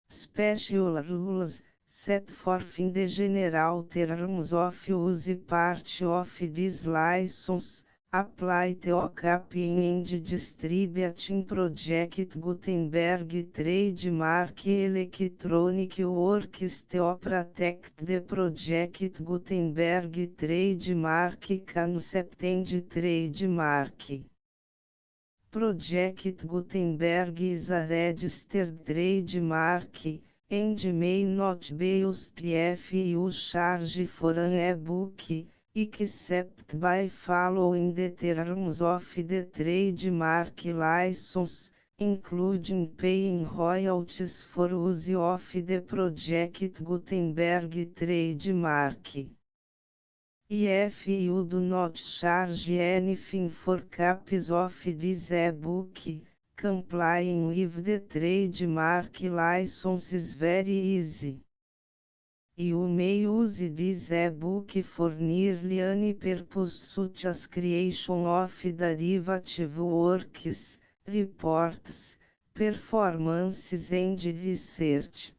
Special rules, set forth in the general terms of use part of this license, apply to copying and distributing Project Gutenberg trademark electronic works to protect the Project Gutenberg trademark concept and trademark. Project Gutenberg is a registered trademark, and may not be used if you charge for an e-book, except by following the terms of the trademark license, including paying royalties for use of the Project Gutenberg trademark. If you do not charge anything for copies of this ebook, complying with the trademark license is very easy. You may use this ebook for nearly any purpose such as creation of derivative works, reports, performances and research.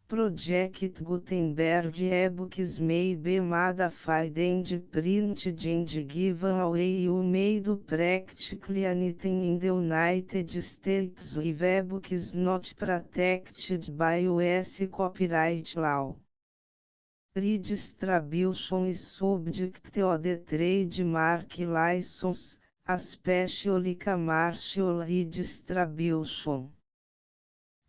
Project Gutenberg ebooks may be modified and printed and given away. You may do practically anything in the United States with ebooks not protected by US copyright law. Redistribution is subject to the trademark license, especially commercial redistribution.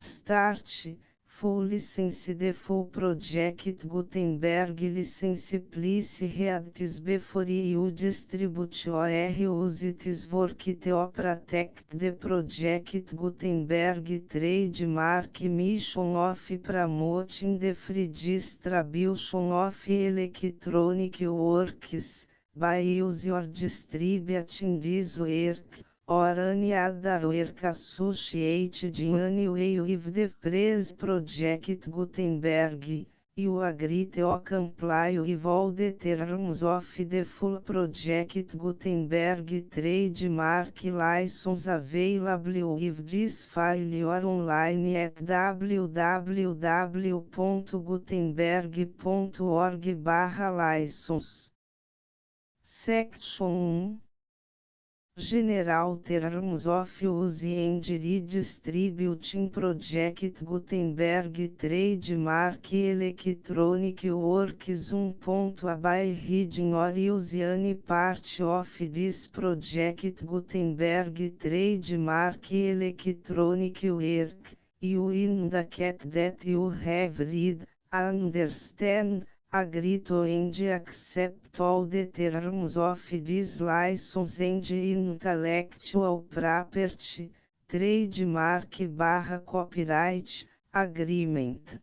Start. Full license. The full Project Gutenberg license please read this before you distribute or use this work to protect the Project Gutenberg trademark mission of promoting the free distribution of electronic works, by use or distributing this work, or any other work associated in any way with the phrase Project Gutenberg. You agree to comply with all the terms of the full Project Gutenberg trademark license available with this file or online at www.gutenberg.org/license. Section 1. General Terms of Use and Redistributing Project Gutenberg Trademark Electronic Works. 1. By reading or use any part of this Project Gutenberg Trademark Electronic Work, you indicate that you have read, understand, agree to and accept all the terms of this license and intellectual property, trademark/copyright, agreement.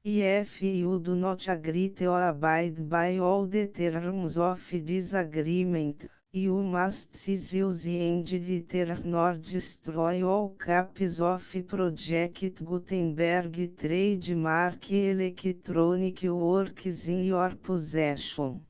If you do not agree to abide by all the terms of this agreement, you must cease use and return or destroy all copies of Project Gutenberg trademark electronic works in your possession.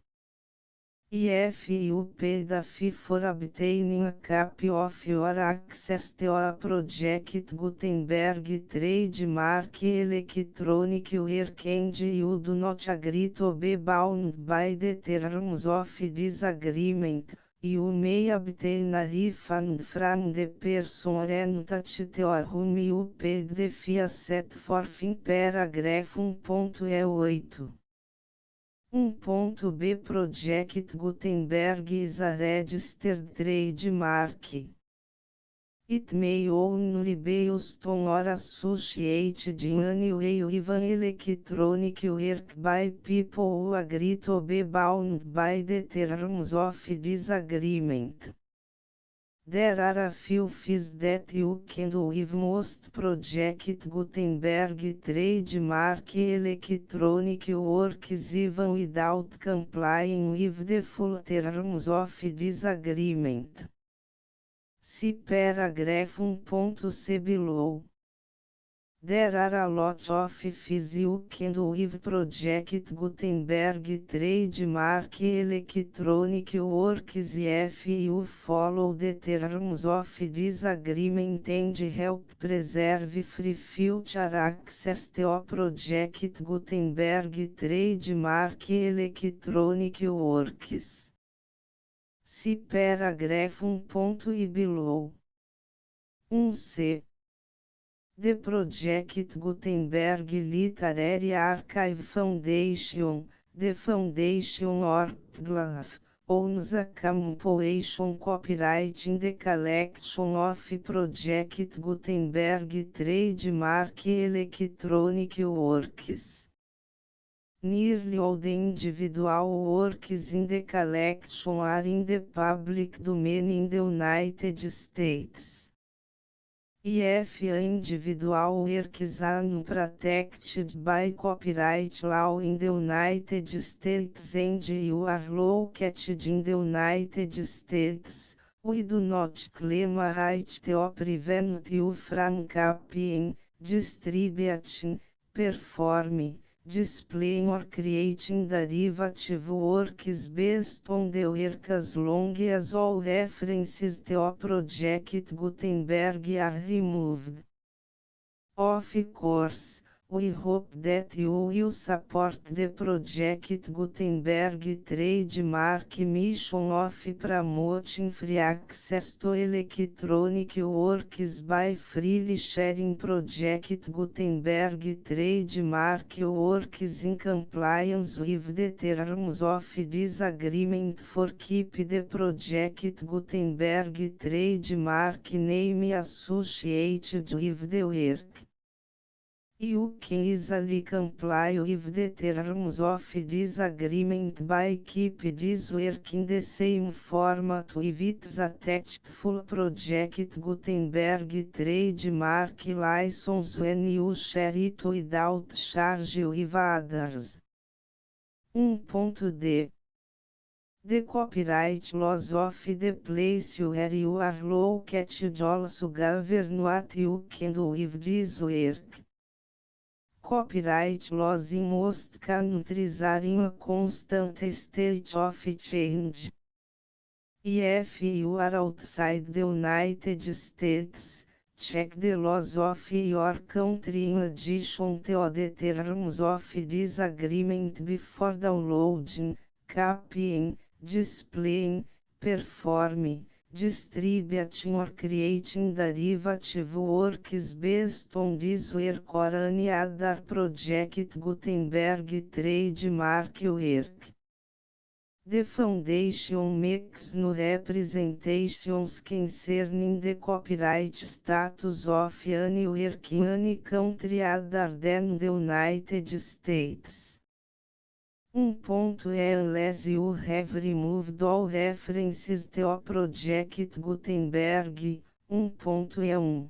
If you pay the fee for obtaining a copy of your access to a Project Gutenberg trademark electronic work and you do not agree to be bound by the terms of this agreement, you may obtain a refund from the person or entity to whom you paid the fee as set forth in paragraph 1.8. 1.b Project Gutenberg is a registered trademark. It may only be used on or associated in any way with an electronic work by people who agree to be bound by the terms of this agreement. There are a few fees that you can do with most Project Gutenberg trademark electronic works even without complying with the full terms of this agreement. See paragraph 1.c below. There are a lot of fees you can do with Project Gutenberg trademark electronic works if you follow the terms of this agreement and help preserve free future access to Project Gutenberg trademark electronic works. See paragraph 1.i below. 1c. The Project Gutenberg Literary Archive Foundation, the foundation or PGLAF, owns a compilation copyright in the collection of Project Gutenberg trademark electronic works. nearly all the individual works in the collection are in the public domain in the United States. If individual works are not protected by copyright law in the United States and you are located in the United States, we do not claim a right to prevent you from copying, distributing, performing, displaying or creating derivative works based on the work as long as all references to Project Gutenberg are removed. Of course, we hope that you will support the Project Gutenberg trademark mission of promoting free access to electronic works by freely sharing Project Gutenberg trademark works in compliance with the terms of this agreement for keep the Project Gutenberg trademark name associated with the work. You can easily comply with the terms of this agreement by keep this work in the same format with its attached full Project Gutenberg trademark license when you share it without charge with others. 1.d The copyright laws of the place where you are located also govern what you can do with this work. Copyright laws in most countries are in a constant state of change. If you are outside the United States, check the laws of your country in addition to the terms of this agreement before downloading, copying, displaying, performing, distributing or creating derivative works based on this work or any other Project Gutenberg trademark work. The Foundation makes no representations concerning the copyright status of any work in any country other than the United States. Unless you have removed all references to Project Gutenberg. 1.1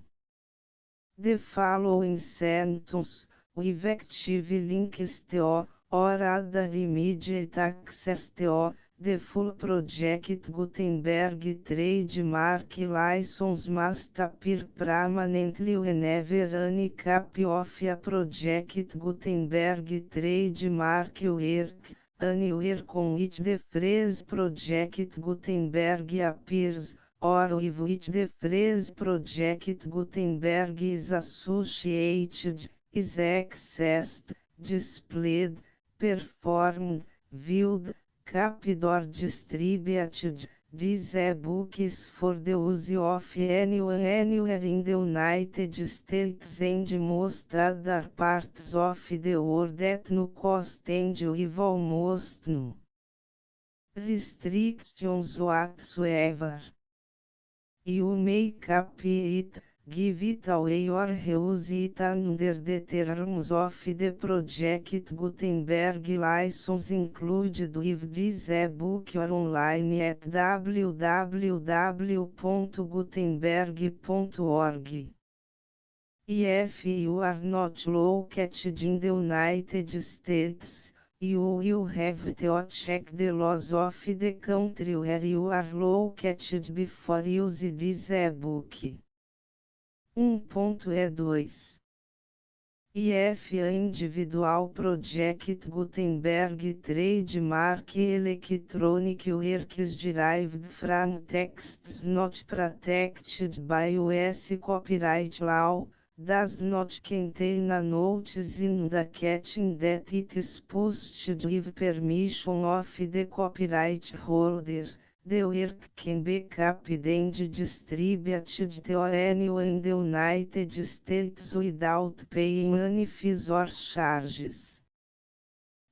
The following sentence, with active links to, or other immediate access to, the full Project Gutenberg trademark license must appear permanently whenever any copy of a Project Gutenberg trademark work, anywhere on which the phrase Project Gutenberg appears, or with which the phrase Project Gutenberg is associated, is accessed, displayed, performed, viewed, copied or distributed. This e-book is for the use of anyone anywhere in the United States and most other parts of the world at no cost and with almost no restrictions whatsoever. You may copy it, give it away or reuse it under the terms of the Project Gutenberg license included with this e-book or online at www.gutenberg.org. If you are not located in the United States, you will have to check the laws of the country where you are located before use this e-book. 1.E2 If individual Project Gutenberg trademark electronic works derived from texts not protected by US copyright law, does not contain a notice indicating that it is posted with permission of the copyright holder, the work can be copied and distributed to anyone in the United States without paying any fees or charges.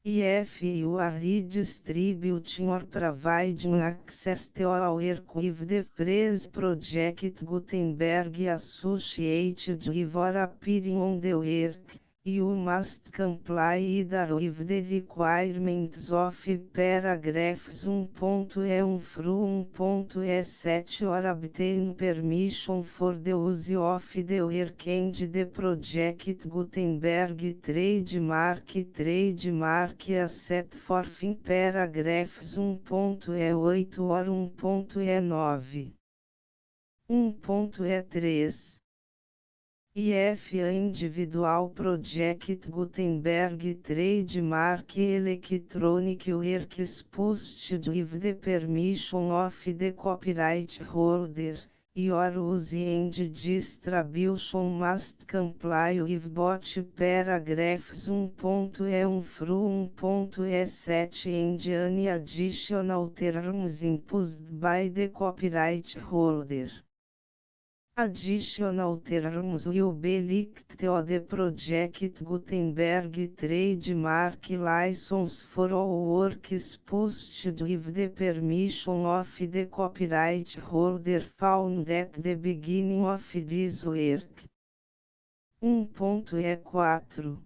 If you are redistributing or providing access to a work with the phrase Project Gutenberg associated with or appearing on the work, You must comply either with the requirements of paragraphs 1.e1 through 1.e7 or obtain permission for the use of the work and the project Gutenberg trademark as set forth in paragraphs 1.e8 or 1.e9. 1.e3 IF Individual Project Gutenberg Trademark Electronic Works posted with the permission of the copyright holder. Your use and distribution must comply with both paragraphs 1.e1 through 1.e7 and any additional terms imposed by the copyright holder. Additional terms will be linked to the Project Gutenberg trademark license for all works posted with the permission of the copyright holder found at the beginning of this work. 1.e4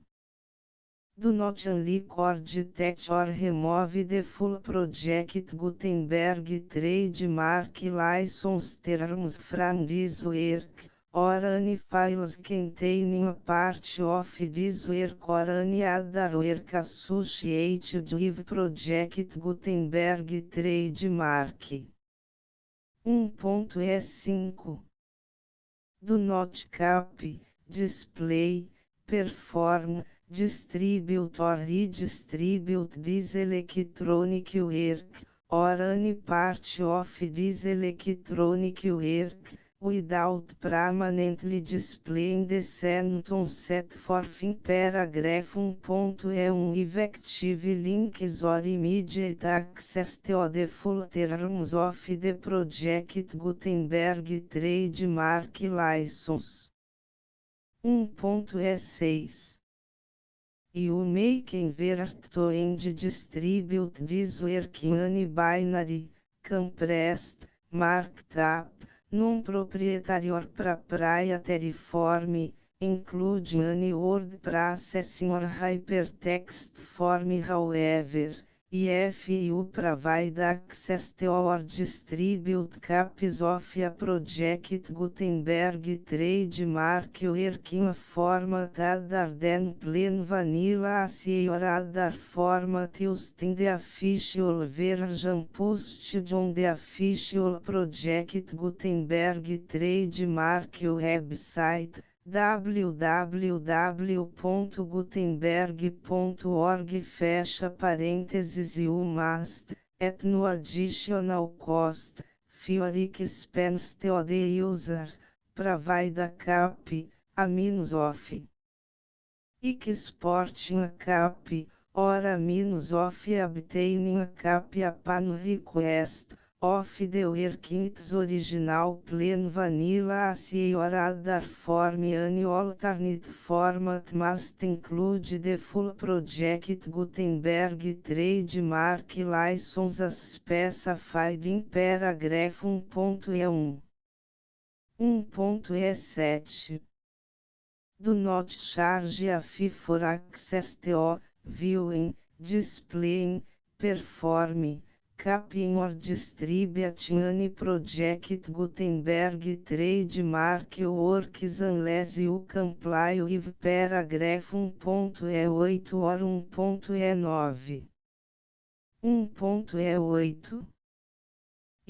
Do not unrecord that or remove the full Project Gutenberg trademark license terms from this work, or any files containing a part of this work or any other work associated with Project Gutenberg trademark. 1.e5 Do not copy, display, perform, distribute or redistribute this electronic work, or any part of this electronic work, without permanently displaying the sentence set forth in paragraph 1.e1 effective links or immediate access to the full terms of the Project Gutenberg trademark license. 1.e6 You may convert to and distribute this work in any binary, compressed, marked up, non-proprietary or proprietary form, including any word processing or hypertext form. However, if you provide access to or distribute copies of a Project Gutenberg trademark work in a format other than plain vanilla ASCII or other format used in the official version posted on the official Project Gutenberg trademark website, www.gutenberg.org fecha parênteses You must, at no additional cost, for expense to the user, provide a copy, a means of exporting a copy, or a means of obtaining a copy upon request, of the work in its original plain vanilla ASCII or other form. Any alternate format must include the full Project Gutenberg trademark license as specified in paragraph 1.e1. 1.e7 Do not charge a fee for access to, viewing, displaying, performing, copying or distributing any Project Gutenberg trademark works unless you comply with paragraph 1.e8 or 1.e9. 1.e8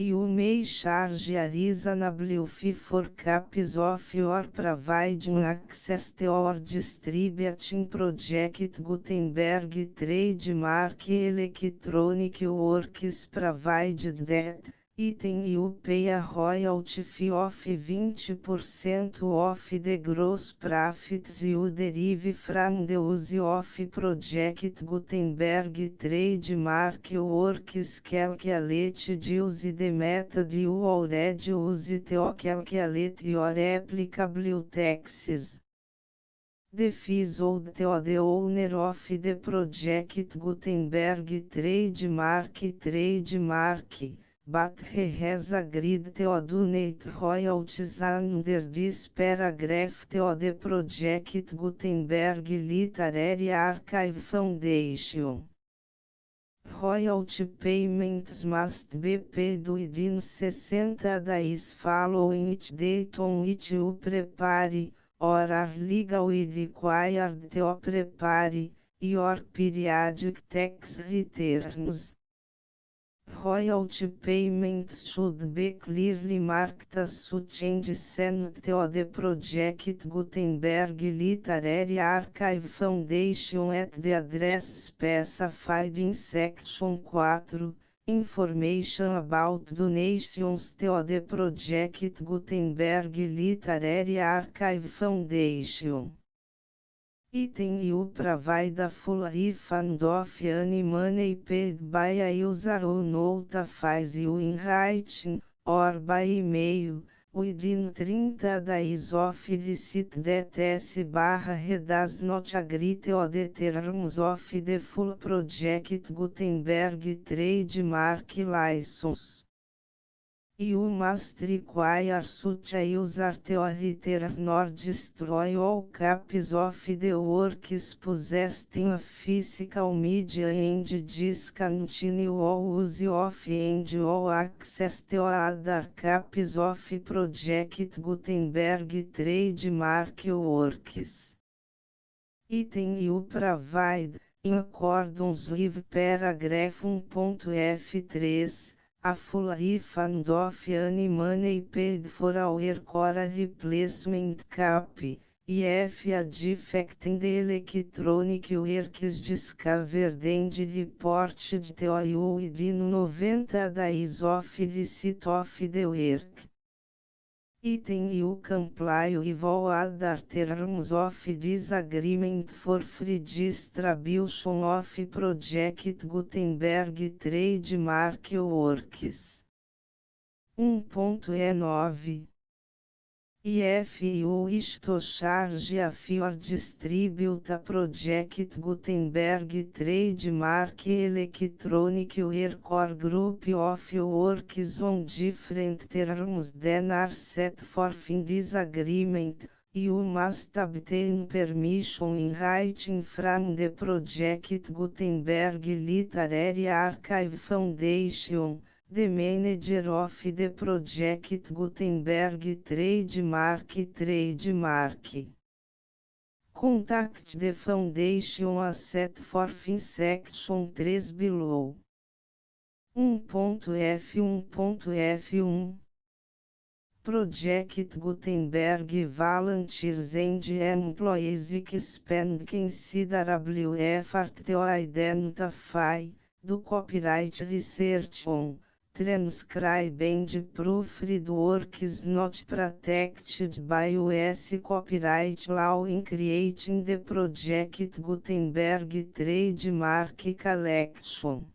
You may charge a reasonable fee for copies of or providing access to or distributing Project Gutenberg trademark electronic works provided that, item you pay a royalty fee of 20% of the gross profits you derive from the use of Project Gutenberg trademark works calculated use the method you already use to calculate your applicable taxes. The fees owed to the owner of the Project Gutenberg trademark but he has agreed to donate royalties under this paragraph to the Project Gutenberg Literary Archive Foundation. Royalty payments must be paid within 60 days following each date on which you prepare, or are legally required to prepare, your periodic tax returns. Royalty payments should be clearly marked as such and sent to the Project Gutenberg Literary Archive Foundation at the address specified in Section 4, Information about donations to the Project Gutenberg Literary Archive Foundation. Item you provide a full refund of any money paid by a user who notifies you in writing, or by email, within 30 days of receipt that S/he does not agree to the terms of the full Project Gutenberg trademark license. You must require such a user to return or destroy all copies of the works possessed in a physical media and discontinue all use of and all access to other copies of Project Gutenberg trademark works. Item you provide, in accordance with paragraph 1.f3, a full refund of any money paid for a work or a replacement copy, if a defect in the electronic work is discovered and reported to you within 90 days of receipt of the work. Item you comply with all other terms of this agreement for free distribution of Project Gutenberg trademark works. 1.E9 If you wish to charge a fee or distribute a Project Gutenberg trademark electronic work or group of works on different terms than are set forth in this agreement, you must obtain permission in writing from the Project Gutenberg Literary Archive Foundation, the manager of the Project Gutenberg trademark. Contact the foundation as set forth in section 3 below. 1.f1.f1 Project Gutenberg volunteers and employees expend considerable effort to identify, do copyright research on, transcribe and proofread works not protected by U.S. copyright law in creating the Project Gutenberg trademark collection.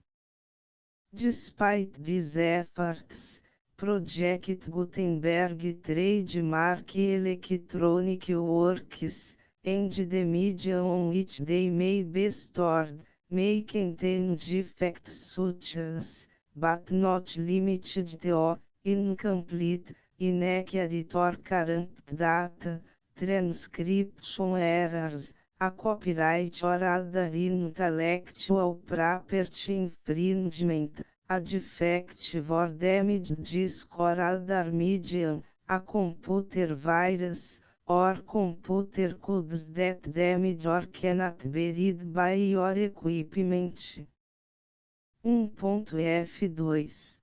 Despite these efforts, Project Gutenberg trademark electronic works, and the media on which they may be stored, may contain defects such as, but not limited to, incomplete, inaccurate or corrupt data, transcription errors, a copyright or other intellectual property infringement, a defective or damaged disk or other medium, a computer virus, or computer codes that damage or cannot be read by your equipment. 1.f2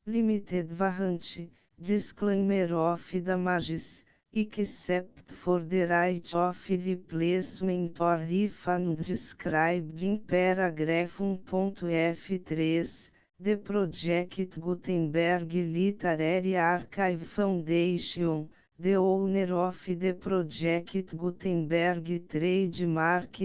Limited warranty, disclaimer of damages, except for the right of replacement or refund described in paragraph 1.f3, the Project Gutenberg Literary Archive Foundation, the owner of the Project Gutenberg trademark,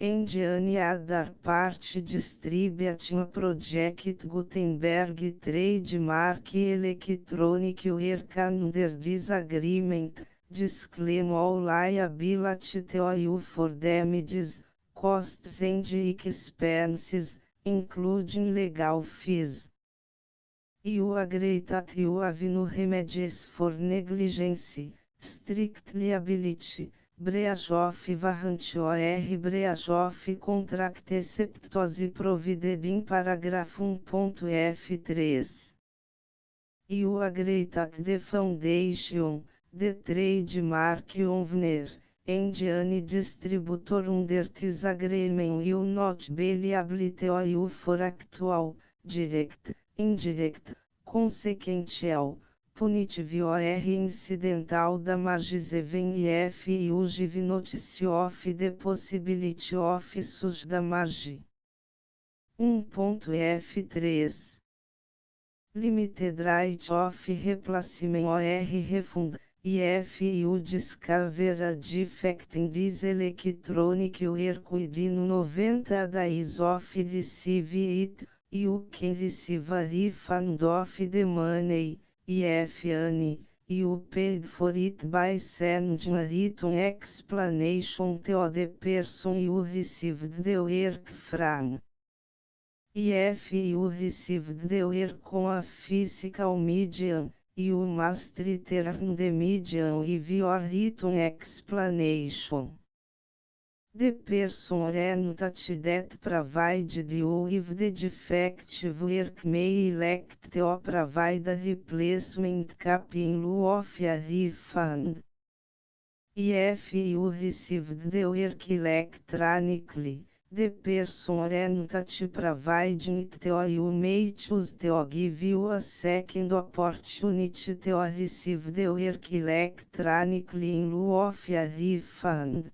and any other party distributing a Project Gutenberg trademark electronic work under this agreement, disclaim all liability to you for damages, costs and expenses, including legal fees. You agree that you have no remedies for negligence, strict liability, breach of warranty or breach of contract except as provided in paragraph 1.f3. You agree that the foundation, the trademark owner, and any distributor under this agreement will not be liable to you for actual, direct, indirect, consequential, punitive or incidental damages even if you give notice of the possibility of such damage. 1.f3 Limited right of replacement or refund, if you discover a defect in this electronic work within 90 days of receive it, you can receive a refund of the money, if any, you paid for it by sending a written explanation to the person you received the work from. If you received the work on a physical medium, you must return the medium with your written explanation. The person or entity that provided you with the defective work may elect to provide a replacement copy in lieu of a refund. If you received the work electronically, the person or entity providing it to you may choose to give you a second opportunity to receive the work electronically in lieu of a refund.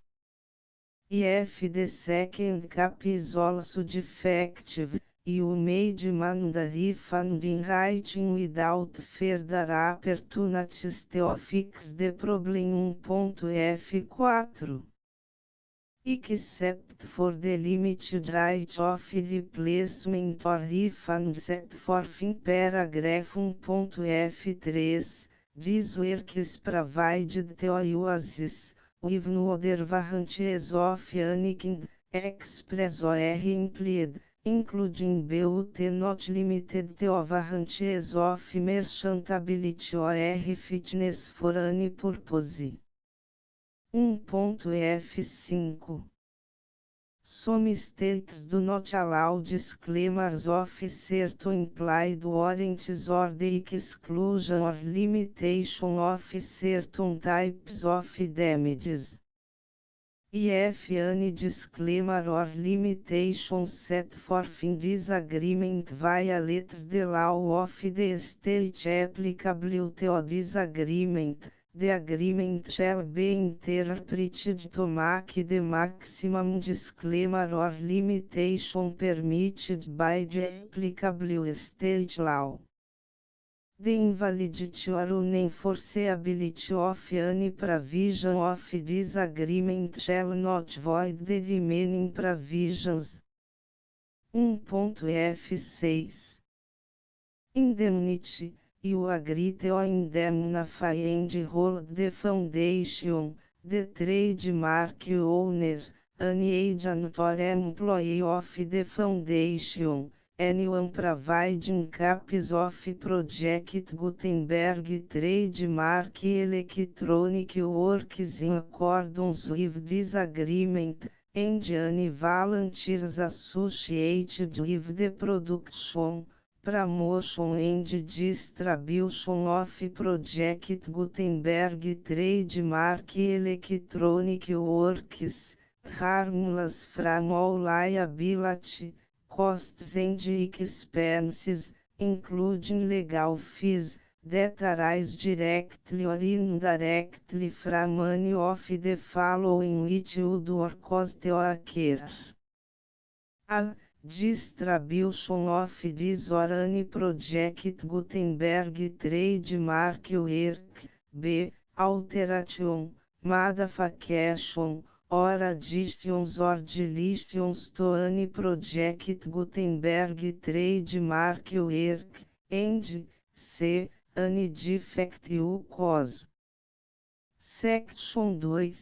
If the second copy is also defective, you may demand a refund in writing without further opportunities to fix the problem. 1.f4 Except for the limited right of replacement or refund set forth in paragraph 1.f3, this work is provided to you as is, with no other warranties of any kind, express or implied, including but not limited to warranties of merchantability or fitness for any purpose. 1.f5 Some states do not allow disclaimers of certain implied warranties or the exclusion or limitation of certain types of damages. If any disclaimer or limitation set forth in this agreement violates the law of the state applicable to this agreement, the agreement shall be interpreted to make the maximum disclaimer or limitation permitted by the applicable state law. The invalidity or unenforceability of any provision of this agreement shall not void the remaining provisions. 1.f6 Indemnity. You agree to indemnify and hold the foundation, the trademark owner, any agent or employee of the foundation, anyone providing copies of Project Gutenberg trademark electronic works in accordance with this agreement, and any volunteers associated with the production, promotion and distribution of Project Gutenberg trademark electronic works, harmless from all liability, costs and expenses, including legal fees, that arise directly or indirectly from any of the following which would or cause to occur. A. Distribution of this or any Project Gutenberg trademark work. B. Alteration, modification, or additions or deletions to any Project Gutenberg trademark work, and C. Any defect you cause. Section 2.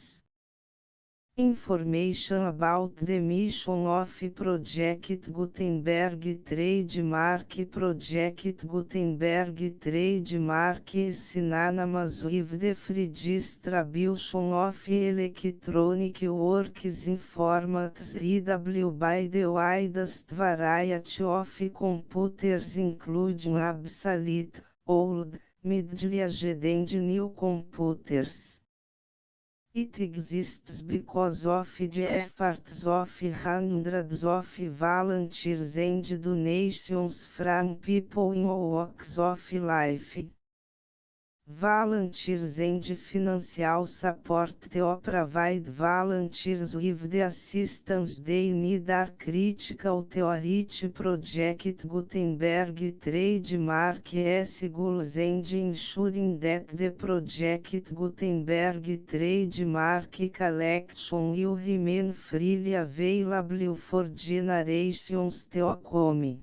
Information about the mission of Project Gutenberg Trademark Project Gutenberg Trademark is synonymous with the free distribution of electronic works in formats readable by the widest variety of computers including obsolete, old, middle-aged and new computers. It exists because of the efforts of hundreds of volunteers and donations from people in all walks of life. Volunteers and financial support to provide volunteers with the assistance they need are critical to reach Project Gutenberg trademark goals and ensuring that the Project Gutenberg trademark collection will remain freely available for generations to come.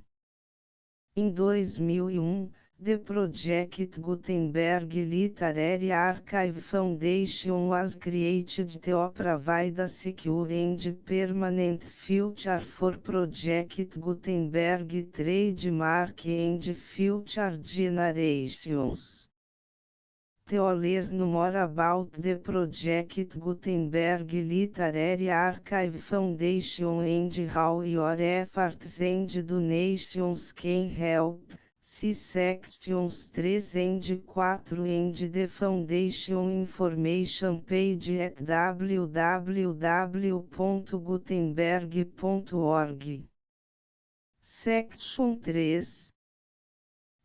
Em 2001, the Project Gutenberg Literary Archive Foundation was created to provide a secure and permanent future for Project Gutenberg trademark and future generations. To learn more about the Project Gutenberg Literary Archive Foundation and how your efforts and donations can help, see sections 3 and 4 and the Foundation information page at www.gutenberg.org. Section 3.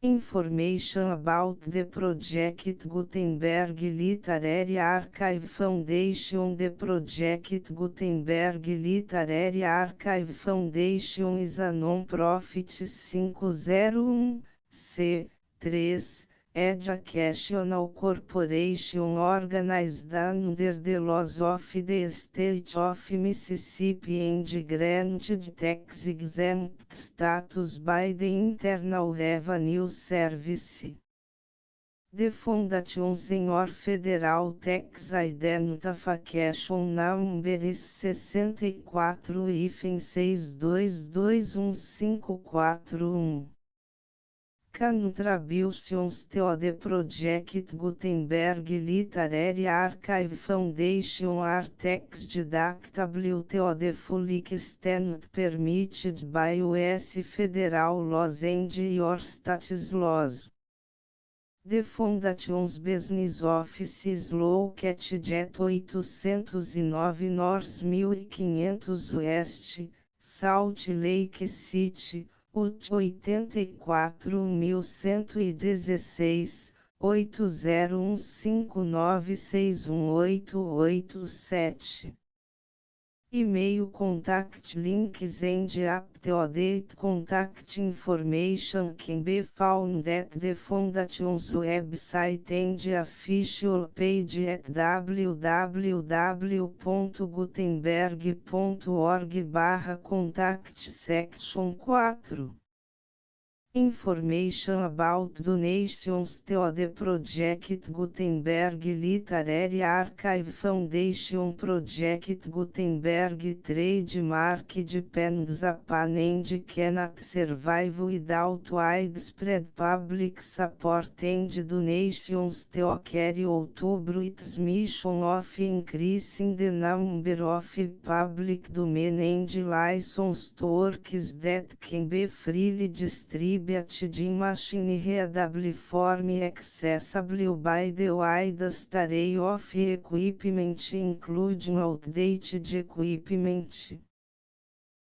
Information about the Project Gutenberg Literary Archive Foundation. The Project Gutenberg Literary Archive Foundation is a non-profit 501(c)(3) educational corporation organized under the laws of the State of Mississippi and granted tax-exempt status by the Internal Revenue Service. The Foundation's Senior Federal Tax Identification Number is 64-6221541. Contributions to the Project Gutenberg Literary Archive Foundation are tax deductible to the full extent permitted by U.S. federal laws and your state's laws. The Foundation's business office is located at 809 North 1500 West, Salt Lake City, Utah 84116, 8015961887. E-mail contact links and up-to-date contact information can be found at the Foundation's website and official page at www.gutenberg.org/contact section 4. Information about donations to the Project Gutenberg Literary Archive Foundation. Project Gutenberg trademark depends upon and cannot survive without widespread public support and donations to carry out its mission of increasing the number of public domain and licensed works that can be freely distributed in machine-readable form accessible by the widest array of equipment including outdated equipment.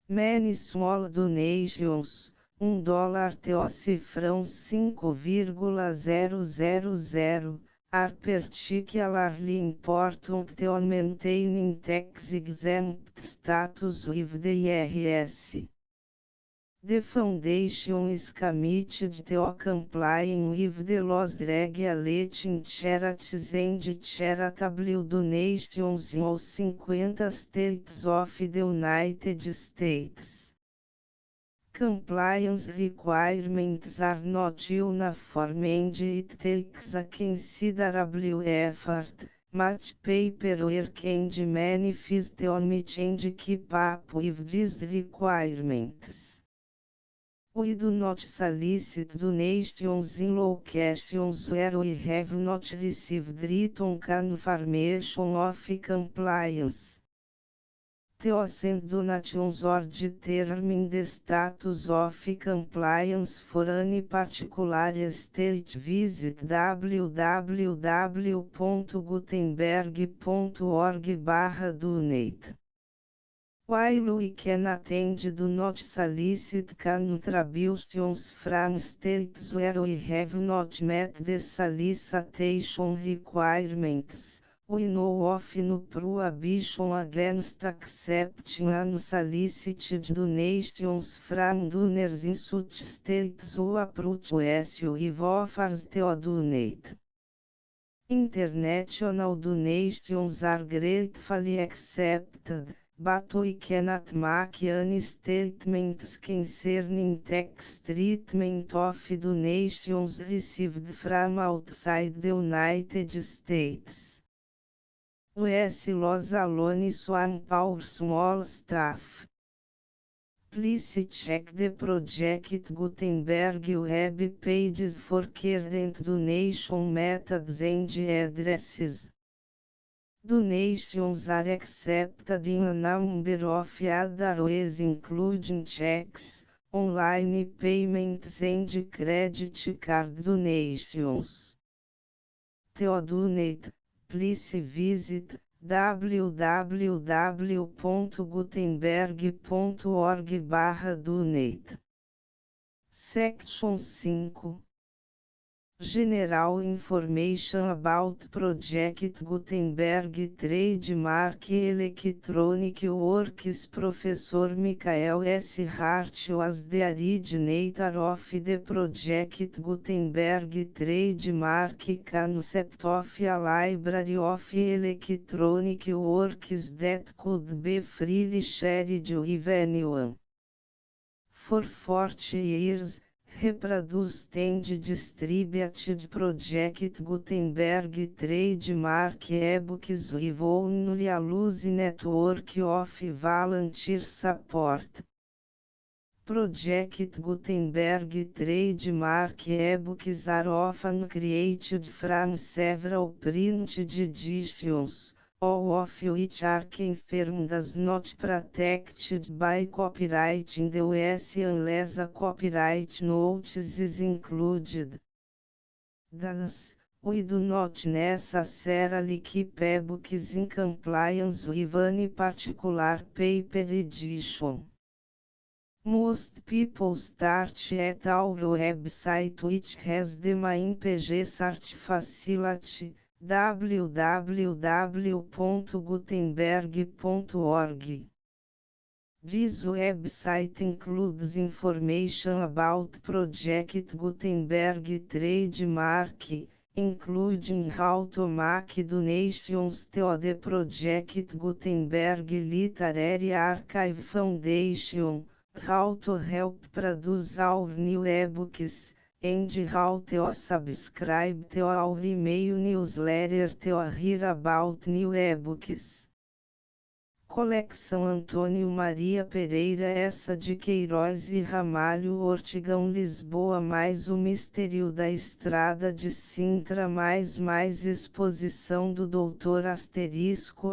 Many small donations, $1 to cifrão 5,000, are particularly important to maintaining tax-exempt status with the IRS. The Foundation is committed to complying with the laws regulating charities and charitable donations in all 50 states of the United States. Compliance requirements are not uniform and it takes a considerable effort, much paperwork and manifest omit and keep up with these requirements. We do not solicit donations in locations where we have not received written confirmation of compliance. To send donations or determine the status of compliance for any particular state, visit www.gutenberg.org/donate. While we can attend do not solicit contributions from states where we have not met the solicitation requirements, we know of no prohibition against accepting unsolicited donations from donors in such states who approach us with offers to donate. International donations are gratefully accepted, but we cannot make any statements concerning tax treatment of donations received from outside the United States. US laws alone swamp our small staff. Please check the Project Gutenberg web pages for current donation methods and addresses. Donations are accepted in a number of other ways, including checks, online payments and credit card donations. To donate, please visit www.gutenberg.org/donate. Section 5. General Information about Project Gutenberg Trademark Electronic Works. Professor Michael S. Hart was the originator of the Project Gutenberg trademark concept of a library of electronic works that could be freely shared with anyone. For 40 years, reproduced and distributed Project Gutenberg trademark ebooks with only a loose network of volunteer support. Project Gutenberg trademark ebooks are often created from several printed editions, all of which are confirmed as not protected by copyright in the US unless a copyright notice is included. Thus, we do not necessarily keep ebooks in compliance with any particular paper edition. Most people start at our website, which has the main page search facility, www.gutenberg.org. This website includes information about Project Gutenberg trademark, including how to make donations to the Project Gutenberg Literary Archive Foundation, how to help produce our new ebooks, and how to subscribe to our email newsletter to hear about new ebooks. Coleção Antônio Maria Pereira Essa de Queiroz e Ramalho Ortigão Lisboa mais O Mistério da Estrada de Sintra mais exposição do Doutor asterisco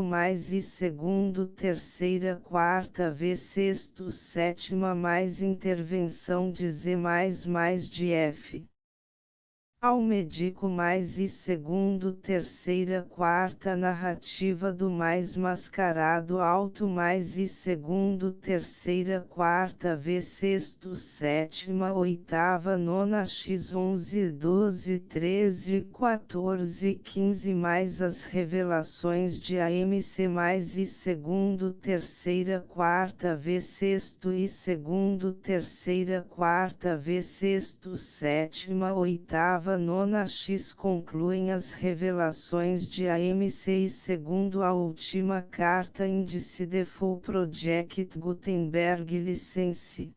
mais e segundo terceira quarta vez sexto sétima mais intervenção de Z mais de F. Ao médico mais e segundo terceira quarta narrativa do mais mascarado alto mais e segundo terceira quarta vez sexto sétima oitava nona x 11 12 13 14 15 mais as revelações de AMC mais e segundo terceira quarta vez sexto e segundo terceira quarta vez sexto sétima oitava nona x concluem as revelações de AMC e segundo a última carta índice de Full Project Gutenberg License.